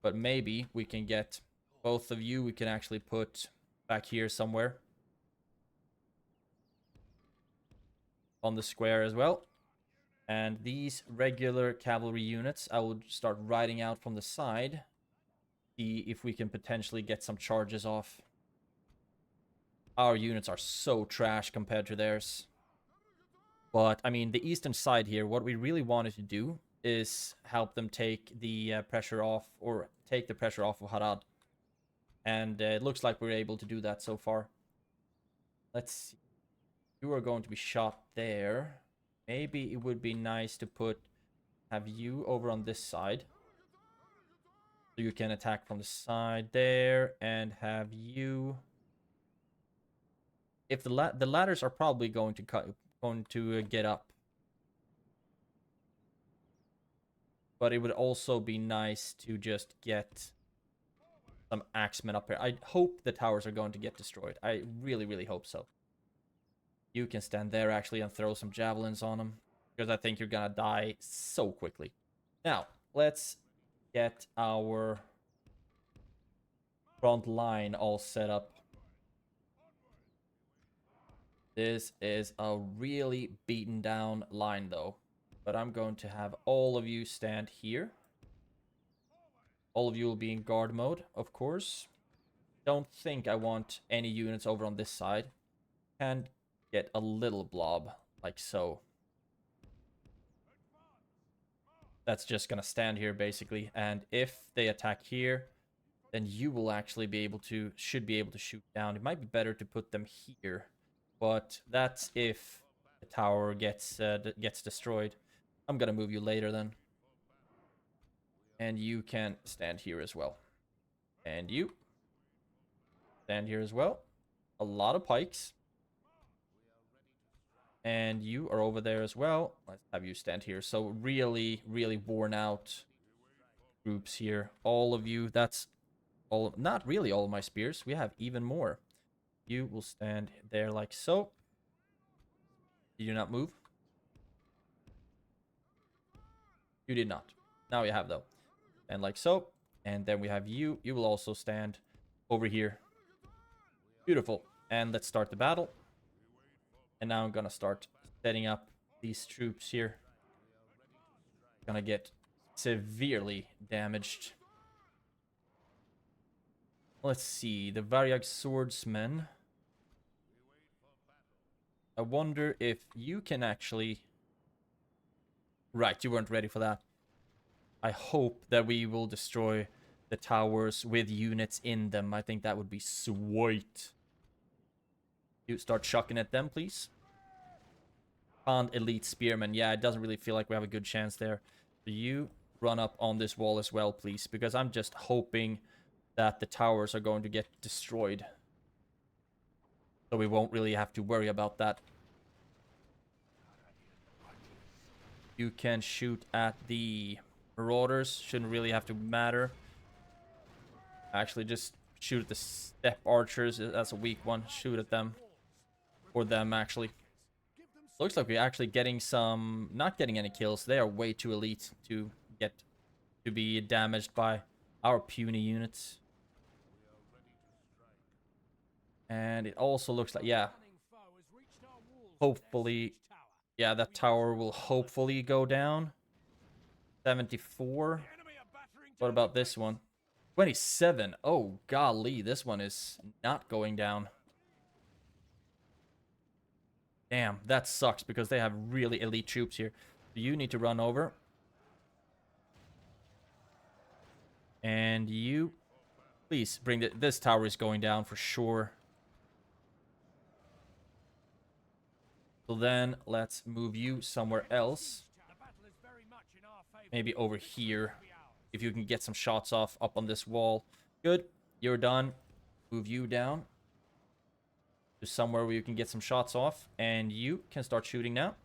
But maybe we can get both of you, we can actually put back here somewhere. On the square as well. And these regular cavalry units, I will start riding out from the side. See if we can potentially get some charges off. Our units are so trash compared to theirs. But, I mean, the eastern side here, what we really wanted to do is help them take the pressure off, or take the pressure off of Harad. And it looks like we're able to do that so far. Let's see. You are going to be shot there. Maybe it would be nice to have you over on this side. So you can attack from the side there, and have you. If the ladders are probably going to get up. But it would also be nice to just get some axemen up here. I hope the towers are going to get destroyed. I really, really hope so. You can stand there actually and throw some javelins on them, because I think you're gonna die so quickly. Now, let's get our front line all set up. This is a really beaten down line though. But I'm going to have all of you stand here. All of you will be in guard mode, of course. Don't think I want any units over on this side. Can get a little blob, like so. That's just gonna stand here, basically. And if they attack here, then you will actually be able to, should be able to shoot down. It might be better to put them here. But that's if the tower gets destroyed. I'm gonna move you later then. And you can stand here as well. And you stand here as well. A lot of pikes. And you are over there as well. Let's have you stand here. So really, really worn out groups here. All of you, that's all, not really all of my spears. We have even more. You will stand there like so. You do not move. You did not. Now you have though. And like so. And then we have you. You will also stand over here. Beautiful. And let's start the battle. And now I'm gonna start setting up these troops here. Gonna get severely damaged. Let's see. The Variag swordsmen. I wonder if you can actually... Right, you weren't ready for that. I hope that we will destroy the towers with units in them. I think that would be sweet. You start chucking at them, please. Command elite spearmen. Yeah, it doesn't really feel like we have a good chance there. So you run up on this wall as well, please. Because I'm just hoping that the towers are going to get destroyed. So we won't really have to worry about that. You can shoot at the marauders. Shouldn't really have to matter. Actually, just shoot at the step archers. That's a weak one. Shoot at them. Or them, actually. Looks like we're actually getting some... Not getting any kills. They are way too elite to get... to be damaged by our puny units. And it also looks like... Yeah. Hopefully... Yeah, that tower will hopefully go down. 74. What about this one? 27. Oh, golly. This one is not going down. Damn, that sucks because they have really elite troops here. You need to run over. And you... Please, bring the... This tower is going down for sure. So then, let's move you somewhere else. Maybe over here. If you can get some shots off up on this wall. Good. You're done. Move you down. To somewhere where you can get some shots off. And you can start shooting now.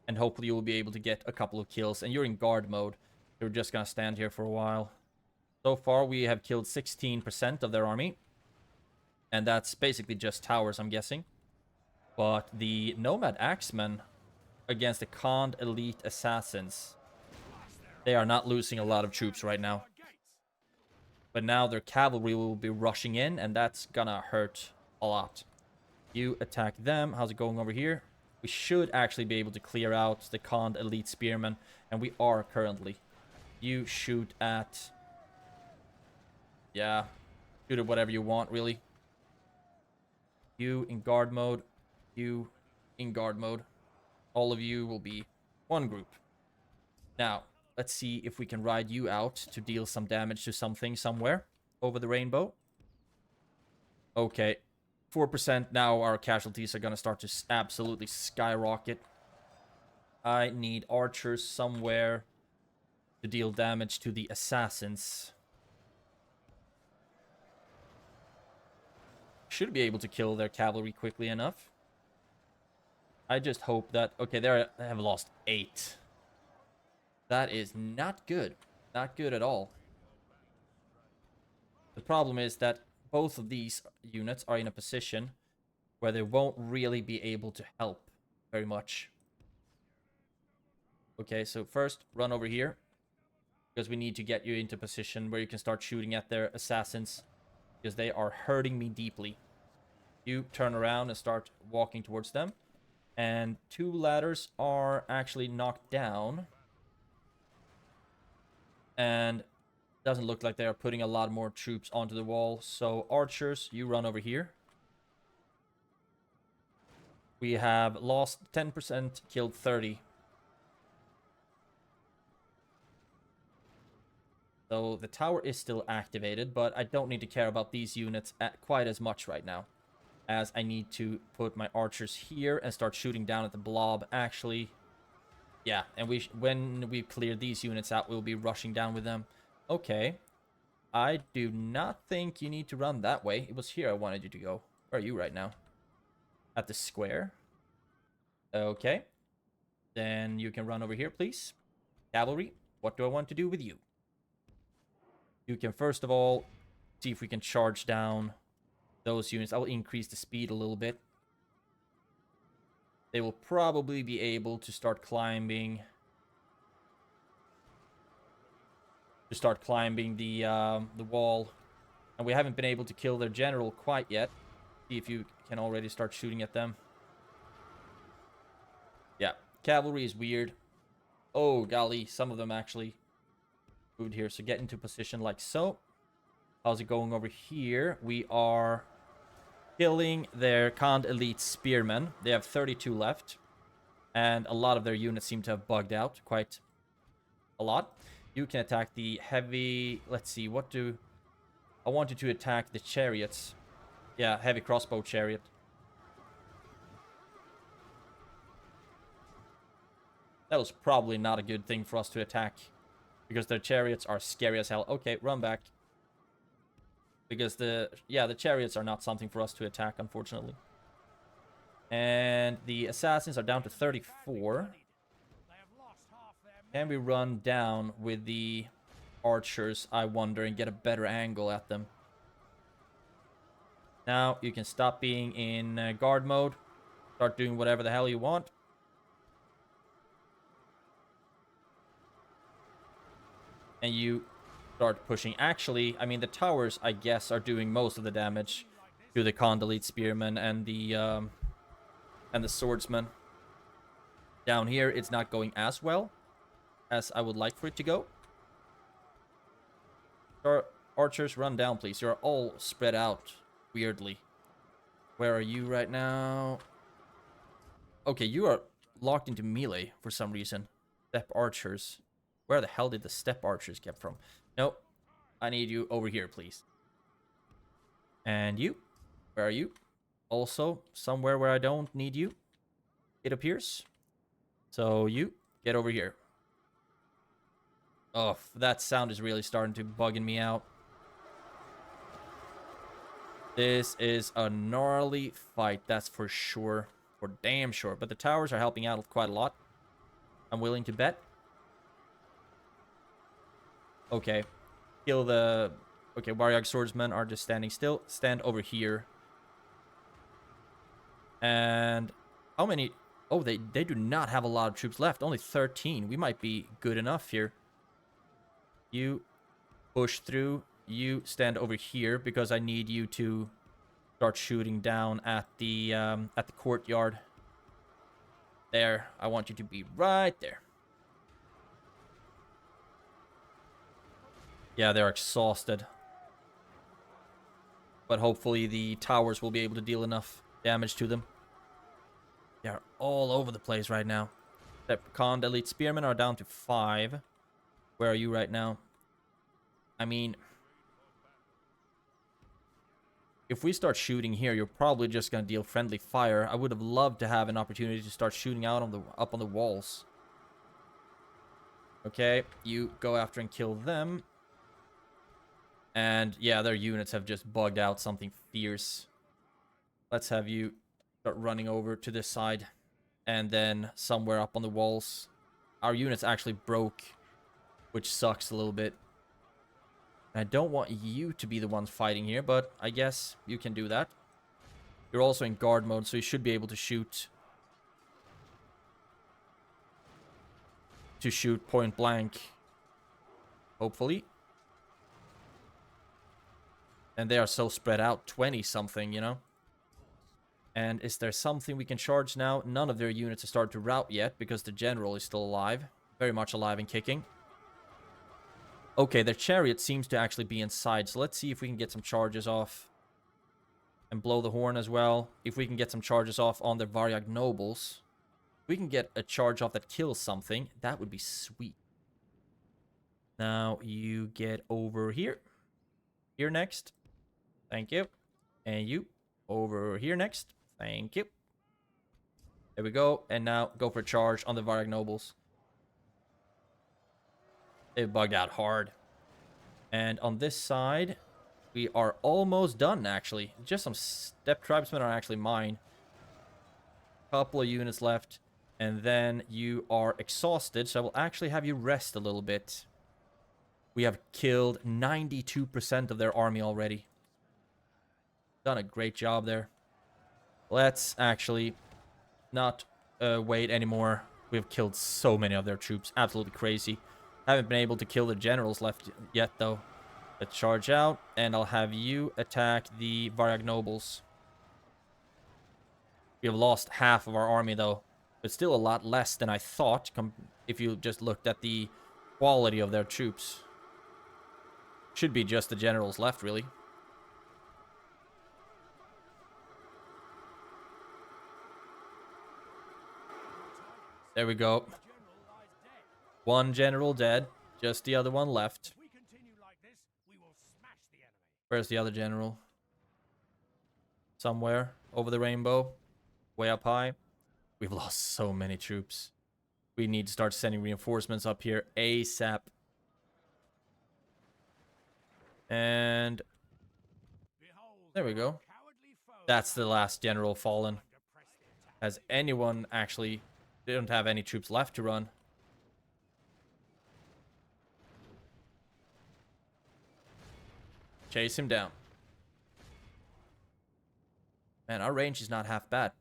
And hopefully you will be able to get a couple of kills. And you're in guard mode. You're just gonna stand here for a while. So far, we have killed 16% of their army. And that's basically just towers, I'm guessing. But the Nomad Axemen against the Khand Elite Assassins, they are not losing a lot of troops right now. But now their cavalry will be rushing in, and that's gonna hurt a lot. You attack them. How's it going over here? We should actually be able to clear out the Khand Elite Spearmen, and we are currently. You shoot at... Yeah, shoot at whatever you want, really. You in guard mode. You in guard mode. All of you will be one group. Now, let's see if we can ride you out to deal some damage to something somewhere over the rainbow. Okay. 4% now our casualties are going to start to absolutely skyrocket. I need archers somewhere to deal damage to the assassins. Should be able to kill their cavalry quickly enough. I just hope that... Okay, there I have lost 8. That is not good. Not good at all. The problem is that both of these units are in a position where they won't really be able to help very much. Okay, so first, run over here. Because we need to get you into position where you can start shooting at their assassins. Because they are hurting me deeply. You turn around and start walking towards them. And 2 ladders are actually knocked down. And doesn't look like they are putting a lot more troops onto the wall. So archers, you run over here. We have lost 10%, killed 30. So the tower is still activated, but I don't need to care about these units quite as much right now. As I need to put my archers here and start shooting down at the blob. Actually, yeah, and when we clear these units out, we'll be rushing down with them. Okay. I do not think you need to run that way. It was here I wanted you to go. Where are you right now? At the square. Okay. Then you can run over here, please. Cavalry, what do I want to do with you? You can first of all see if we can charge down those units. I will increase the speed a little bit. They will probably be able to start climbing. The wall. And we haven't been able to kill their general quite yet. See if you can already start shooting at them. Yeah, cavalry is weird. Oh, golly, some of them actually moved here. So get into position like so. How's it going over here? We are killing their Khand elite spearmen. They have 32 left. And a lot of their units seem to have bugged out quite a lot. You can attack the heavy... Let's see, what do... I want you to attack the chariots. Yeah, heavy crossbow chariot. That was probably not a good thing for us to attack. Because their chariots are scary as hell. Okay, run back. Because the chariots are not something for us to attack, unfortunately. And the assassins are down to 34. Can we run down with the archers, I wonder, and get a better angle at them? Now, you can stop being in guard mode. Start doing whatever the hell you want. And you start pushing. Actually, I mean, the towers, I guess, are doing most of the damage to the Khand elite spearmen and the swordsmen. Down here, it's not going as well as I would like for it to go. Our archers, run down, please. You're all spread out weirdly. Where are you right now? Okay, you are locked into melee for some reason. Step archers. Where the hell did the step archers get from? Nope. I need you over here, please. And you? Where are you? Also, somewhere where I don't need you, it appears. So you, get over here. Oh, that sound is really starting to bugging me out. This is a gnarly fight, that's for sure. For damn sure. But the towers are helping out quite a lot. I'm willing to bet. Okay. Kill the... Okay, Warrior swordsmen are just standing still. Stand over here. And... How many... Oh, they do not have a lot of troops left. Only 13. We might be good enough here. You push through. You stand over here because I need you to start shooting down at the courtyard. There. I want you to be right there. Yeah, they're exhausted. But hopefully the towers will be able to deal enough damage to them. They're all over the place right now. The Khand elite spearmen are down to 5. Where are you right now? I mean, if we start shooting here, you're probably just going to deal friendly fire. I would have loved to have an opportunity to start shooting out on up on the walls. Okay, you go after and kill them. And yeah, their units have just bugged out something fierce. Let's have you start running over to this side. And then somewhere up on the walls, our units actually broke, which sucks a little bit. I don't want you to be the ones fighting here, but I guess you can do that. You're also in guard mode, so you should be able to shoot. Point blank. Hopefully. And they are so spread out, 20-something, you know? And is there something we can charge now? None of their units have started to rout yet, because the general is still alive. Very much alive and kicking. Okay, their chariot seems to actually be inside, so let's see if we can get some charges off. And blow the horn as well. If we can get some charges off on the Valar nobles. If we can get a charge off that kills something, that would be sweet. Now you get over here. Here next. Thank you. And you over here next. Thank you. There we go. And now go for a charge on the Valar nobles. They bugged out hard. And on this side, we are almost done, actually. Just some step tribesmen are actually mine. Couple of units left. And then you are exhausted, so I will actually have you rest a little bit. We have killed 92% of their army already. Done a great job there. Let's actually not wait anymore. We've killed so many of their troops. Absolutely crazy. Haven't been able to kill the generals left yet, though. Let's charge out, and I'll have you attack the Valar nobles. We have lost half of our army, though. But still a lot less than I thought, if you just looked at the quality of their troops. Should be just the generals left, really. There we go. One general dead. Just the other one left. Where's the other general? Somewhere over the rainbow. Way up high. We've lost so many troops. We need to start sending reinforcements up here ASAP. And there we go. That's the last general fallen. Has anyone actually... They don't have any troops left to run. Chase him down. Man, our range is not half bad.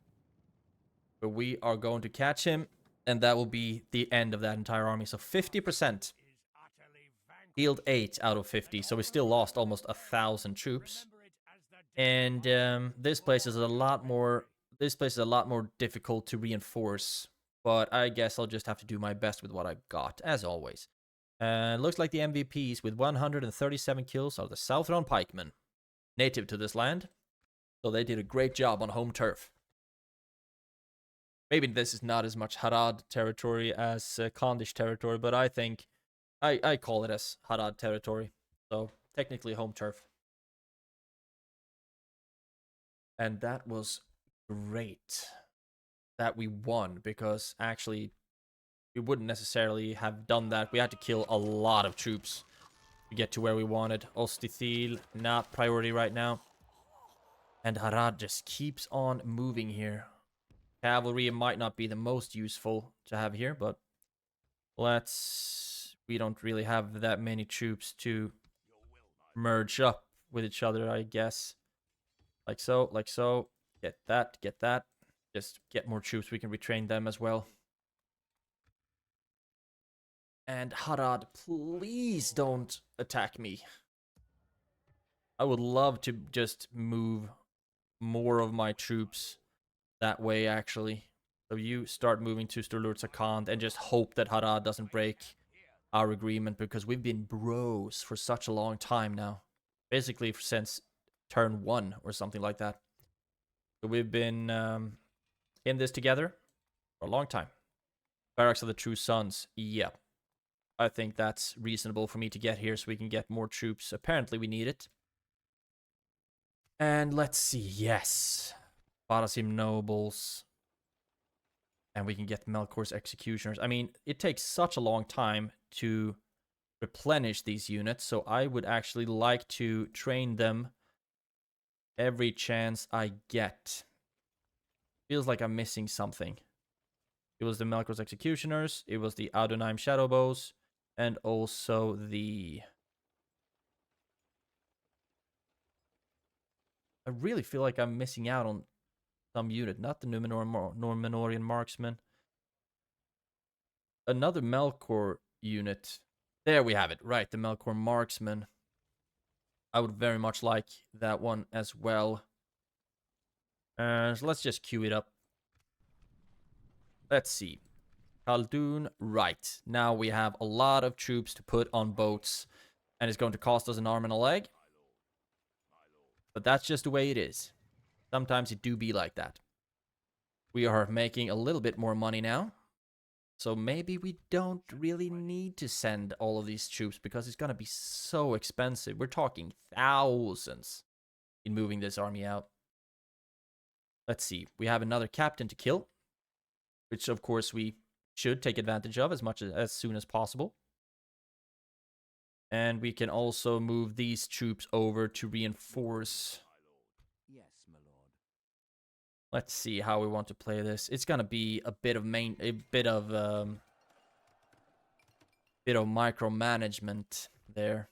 But we are going to catch him. And that will be the end of that entire army. So 50%. Healed 8 out of 50. So we still lost almost 1,000 troops. And this place is a lot more... This place is a lot more difficult to reinforce. But I guess I'll just have to do my best with what I've got, as always. Looks like the MVPs with 137 kills are the Sauron pikemen. Native to this land. So they did a great job on home turf. Maybe this is not as much Harad territory as Khandish territory, but I think I call it as Harad territory. So technically home turf. And that was great that we won, because actually we wouldn't necessarily have done that. We had to kill a lot of troops to get to where we wanted. Ostithil, not priority right now. And Harad just keeps on moving here. Cavalry might not be the most useful to have here, but we don't really have that many troops to merge up with each other, I guess. Like so, like so. Get that, get that. Just get more troops, we can retrain them as well. And Harad, please don't attack me. I would love to just move more of my troops that way, actually. So you start moving to Sturlur Sakand and just hope that Harad doesn't break our agreement, because we've been bros for such a long time now. Basically since turn 1 or something like that. So we've been in this together for a long time. Barracks of the True Sons. Yeah. I think that's reasonable for me to get here so we can get more troops. Apparently we need it. And let's see. Yes. Barasim nobles. And we can get Melkor's executioners. I mean, it takes such a long time to replenish these units. So I would actually like to train them every chance I get. Feels like I'm missing something. It was the Melkor's Executioners. It was the Ar-Âdunâim Shadowbows. And also the... I really feel like I'm missing out on some unit. Not the Númenórean Marksman. Another Melkor unit. There we have it. Right, the Melkor Marksman. I would very much like that one as well. So let's just queue it up. Let's see. Khaldun, right. Now we have a lot of troops to put on boats. And it's going to cost us an arm and a leg. But that's just the way it is. Sometimes it do be like that. We are making a little bit more money now. So maybe we don't really need to send all of these troops because it's going to be so expensive. We're talking thousands in moving this army out. Let's see. We have another captain to kill, which of course we should take advantage of as soon as possible. And we can also move these troops over to reinforce. Yes, my lord. Let's see how we want to play this. It's gonna be a bit of micromanagement there.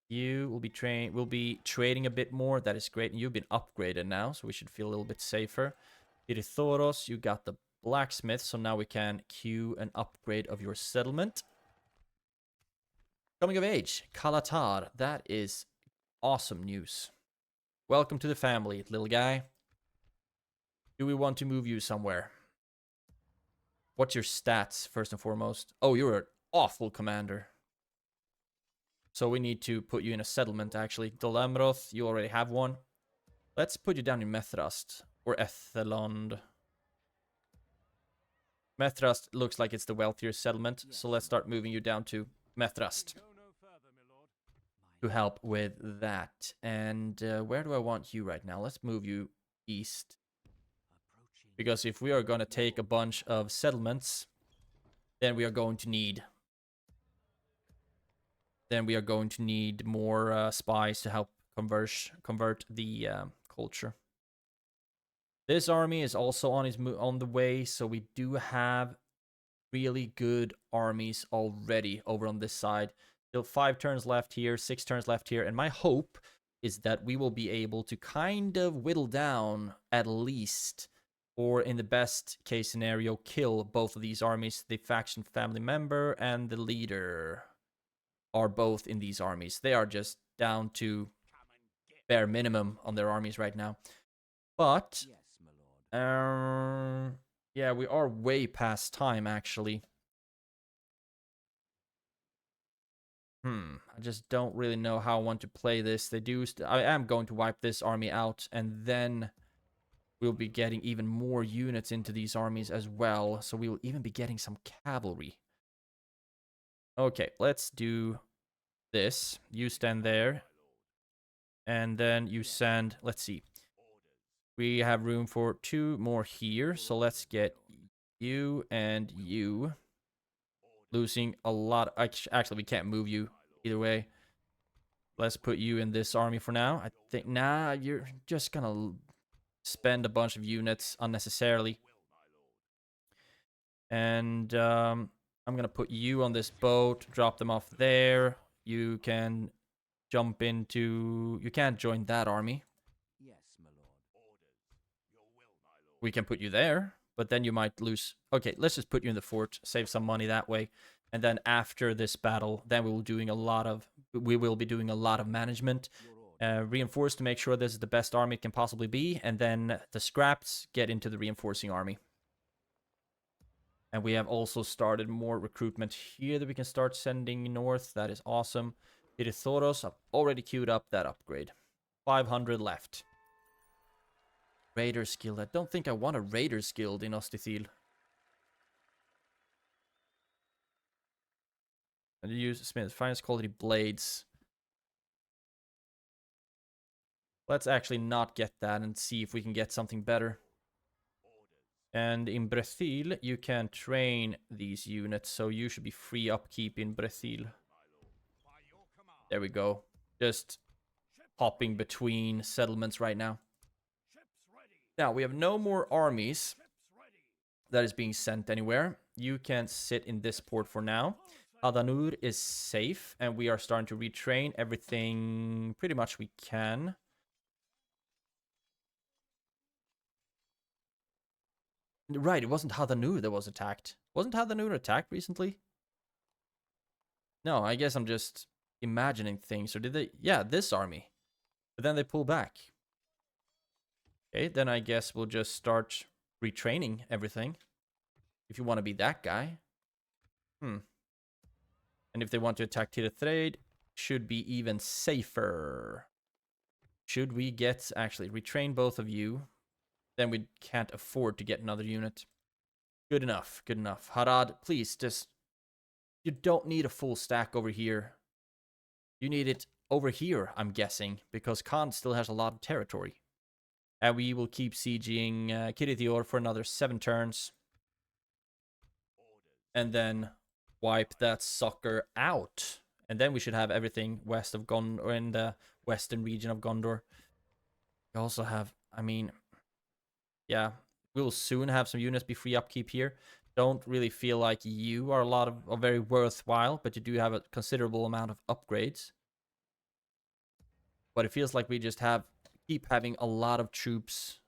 You will be trading a bit more. That is great. And you've been upgraded now, so we should feel a little bit safer. Irithoros, you got the blacksmith, so now we can queue an upgrade of your settlement. Coming of age, Kalatar. That is awesome news. Welcome to the family, little guy. Do we want to move you somewhere? What's your stats, first and foremost? Oh, you're an awful commander. So we need to put you in a settlement, actually. Dolamroth, you already have one. Let's put you down in Methrast. Or Ethelond. Methrast looks like it's the wealthier settlement. So let's start moving you down to Methrast. To help with that. And where do I want you right now? Let's move you east. Because if we are going to take a bunch of settlements, then we are going to need... more spies to help convert the culture. This army is also on the way, so we do have really good armies already over on this side. Still 5 turns left here, 6 turns left here, and my hope is that we will be able to kind of whittle down at least, or in the best case scenario, kill both of these armies. The faction family member and the leader are both in these armies. They are just down to bare minimum on their armies right now. But, yeah, we are way past time, actually. I just don't really know how I want to play this. I am going to wipe this army out, and then we'll be getting even more units into these armies as well. So we will even be getting some cavalry. Okay, let's do this. You stand there. And then you send, let's see. We have room for 2 more here. So let's get you and you. Losing a lot. Actually, we can't move you either way. Let's put you in this army for now. I think, nah, you're just gonna spend a bunch of units unnecessarily. And I'm gonna put you on this boat, drop them off there. You can jump into... You can't join that army. Yes, my lord. We can put you there, but then you might lose... Okay, let's just put you in the fort, save some money that way. And then after this battle, then we will be doing a lot of management. Reinforce to make sure this is the best army it can possibly be. And then the scraps get into the reinforcing army. And we have also started more recruitment here that we can start sending north. That is awesome. Irithoros, I've already queued up that upgrade. 500 left. Raiders Guild. I don't think I want a Raiders Guild in Ostithil. And use Smith's finest quality blades. Let's actually not get that and see if we can get something better. And in Brethil, you can train these units, so you should be free upkeep in Brethil. There we go. Just hopping between settlements right now. Now, we have no more armies. that is being sent anywhere. You can sit in this port for now. Ar-Âdunâim is safe, and we are starting to retrain everything pretty much we can. Right, it wasn't Ar-Âdunâim that was attacked. Wasn't Ar-Âdunâim attacked recently? No, I guess I'm just imagining things. Or did they? Yeah, this army. But then they pull back. Okay, then I guess we'll just start retraining everything. If you want to be that guy. And if they want to attack Tirithraid, should be even safer. Should we get, actually, retrain both of you, then we can't afford to get another unit. Good enough, good enough. Harad, please, just, you don't need a full stack over here. You need it over here, I'm guessing, because Khan still has a lot of territory. And we will keep sieging Kirith for another 7 turns. And then wipe that sucker out. And then we should have everything west of Gondor, in the western region of Gondor. We also have, I mean, yeah, we'll soon have some units be free upkeep here. Don't really feel like you are a very worthwhile, but you do have a considerable amount of upgrades. But it feels like we just keep having a lot of troops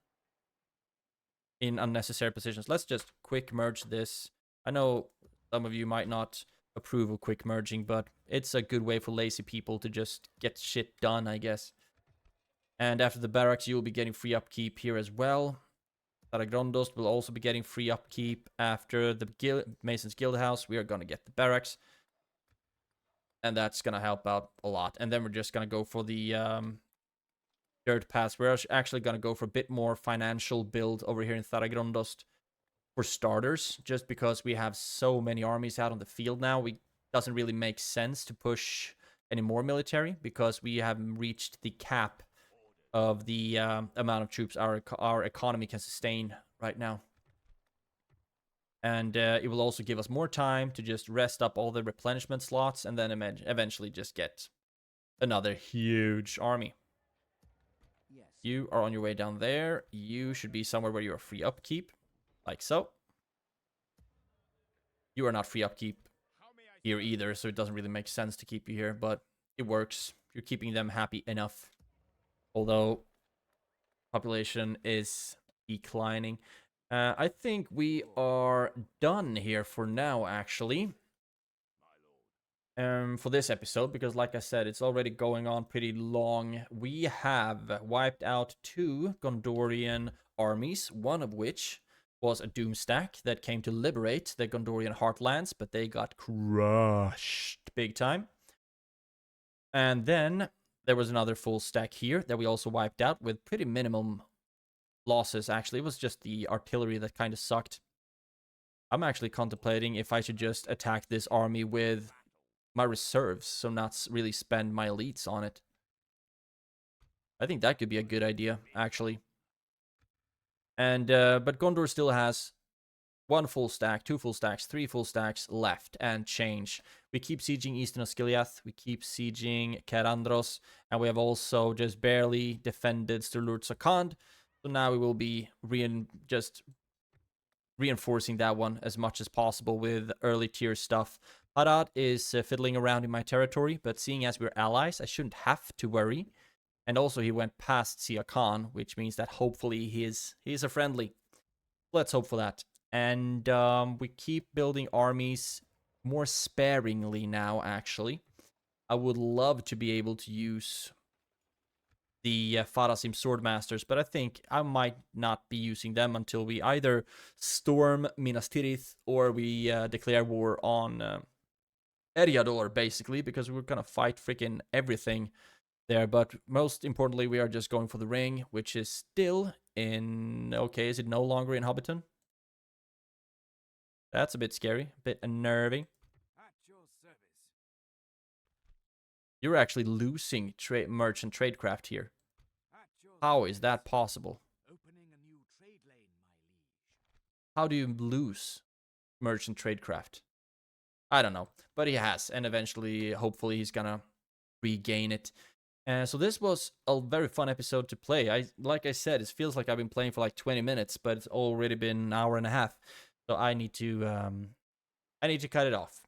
in unnecessary positions. Let's just quick merge this. I know some of you might not approve of quick merging, but it's a good way for lazy people to just get shit done, I guess. And after the barracks, you will be getting free upkeep here as well. Saragrondost will also be getting free upkeep after the Mason's Guild House. We are going to get the barracks. And that's going to help out a lot. And then we're just going to go for the dirt pass. We're actually going to go for a bit more financial build over here in Saragrondost. For starters, just because we have so many armies out on the field now, it doesn't really make sense to push any more military because we haven't reached the cap of the amount of troops our economy can sustain right now. And it will also give us more time to just rest up all the replenishment slots and then eventually just get another huge army. Yes. You are on your way down there. You should be somewhere where you are free upkeep. Like so. You are not free upkeep here either, so it doesn't really make sense to keep you here, but it works. You're keeping them happy enough. Although population is declining. I think we are done here for now, actually. For this episode, because like I said, it's already going on pretty long. We have wiped out 2 Gondorian armies, one of which was a DOOMSTACK that came to liberate the Gondorian heartlands, but they got crushed big time. And then there was another full stack here that we also wiped out with pretty minimum losses, actually. It was just the artillery that kind of sucked. I'm actually contemplating if I should just attack this army with my reserves, so not really spend my elites on it. I think that could be a good idea, actually. And but Gondor still has 1 full stack, 2 full stacks, 3 full stacks left and change. We keep sieging Eastern Osgiliath, we keep sieging Kerandros, and we have also just barely defended Sturlurt Sakand. So now we will be just reinforcing that one as much as possible with early tier stuff. Harad is fiddling around in my territory, but seeing as we're allies, I shouldn't have to worry. And also he went past Sia Khan, which means that hopefully he is a friendly. Let's hope for that. And we keep building armies more sparingly now, actually. I would love to be able to use the Farasim Swordmasters, but I think I might not be using them until we either storm Minas Tirith or we declare war on Eriador, basically, because we're gonna fight freaking everything there. But most importantly, we are just going for the ring, which is still in... Okay, is it no longer in Hobbiton? That's a bit scary, a bit unnerving. At your service. You're actually losing merchant tradecraft here. At your How is that service. possible? Opening a new trade lane, my liege. How do you lose merchant tradecraft? I don't know, but he has, and eventually, hopefully, he's gonna regain it. So this was a very fun episode to play. Like I said, it feels like I've been playing for like 20 minutes, but it's already been an hour and a half. So I need to cut it off.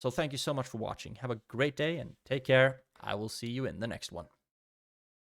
So thank you so much for watching. Have a great day and take care. I will see you in the next one.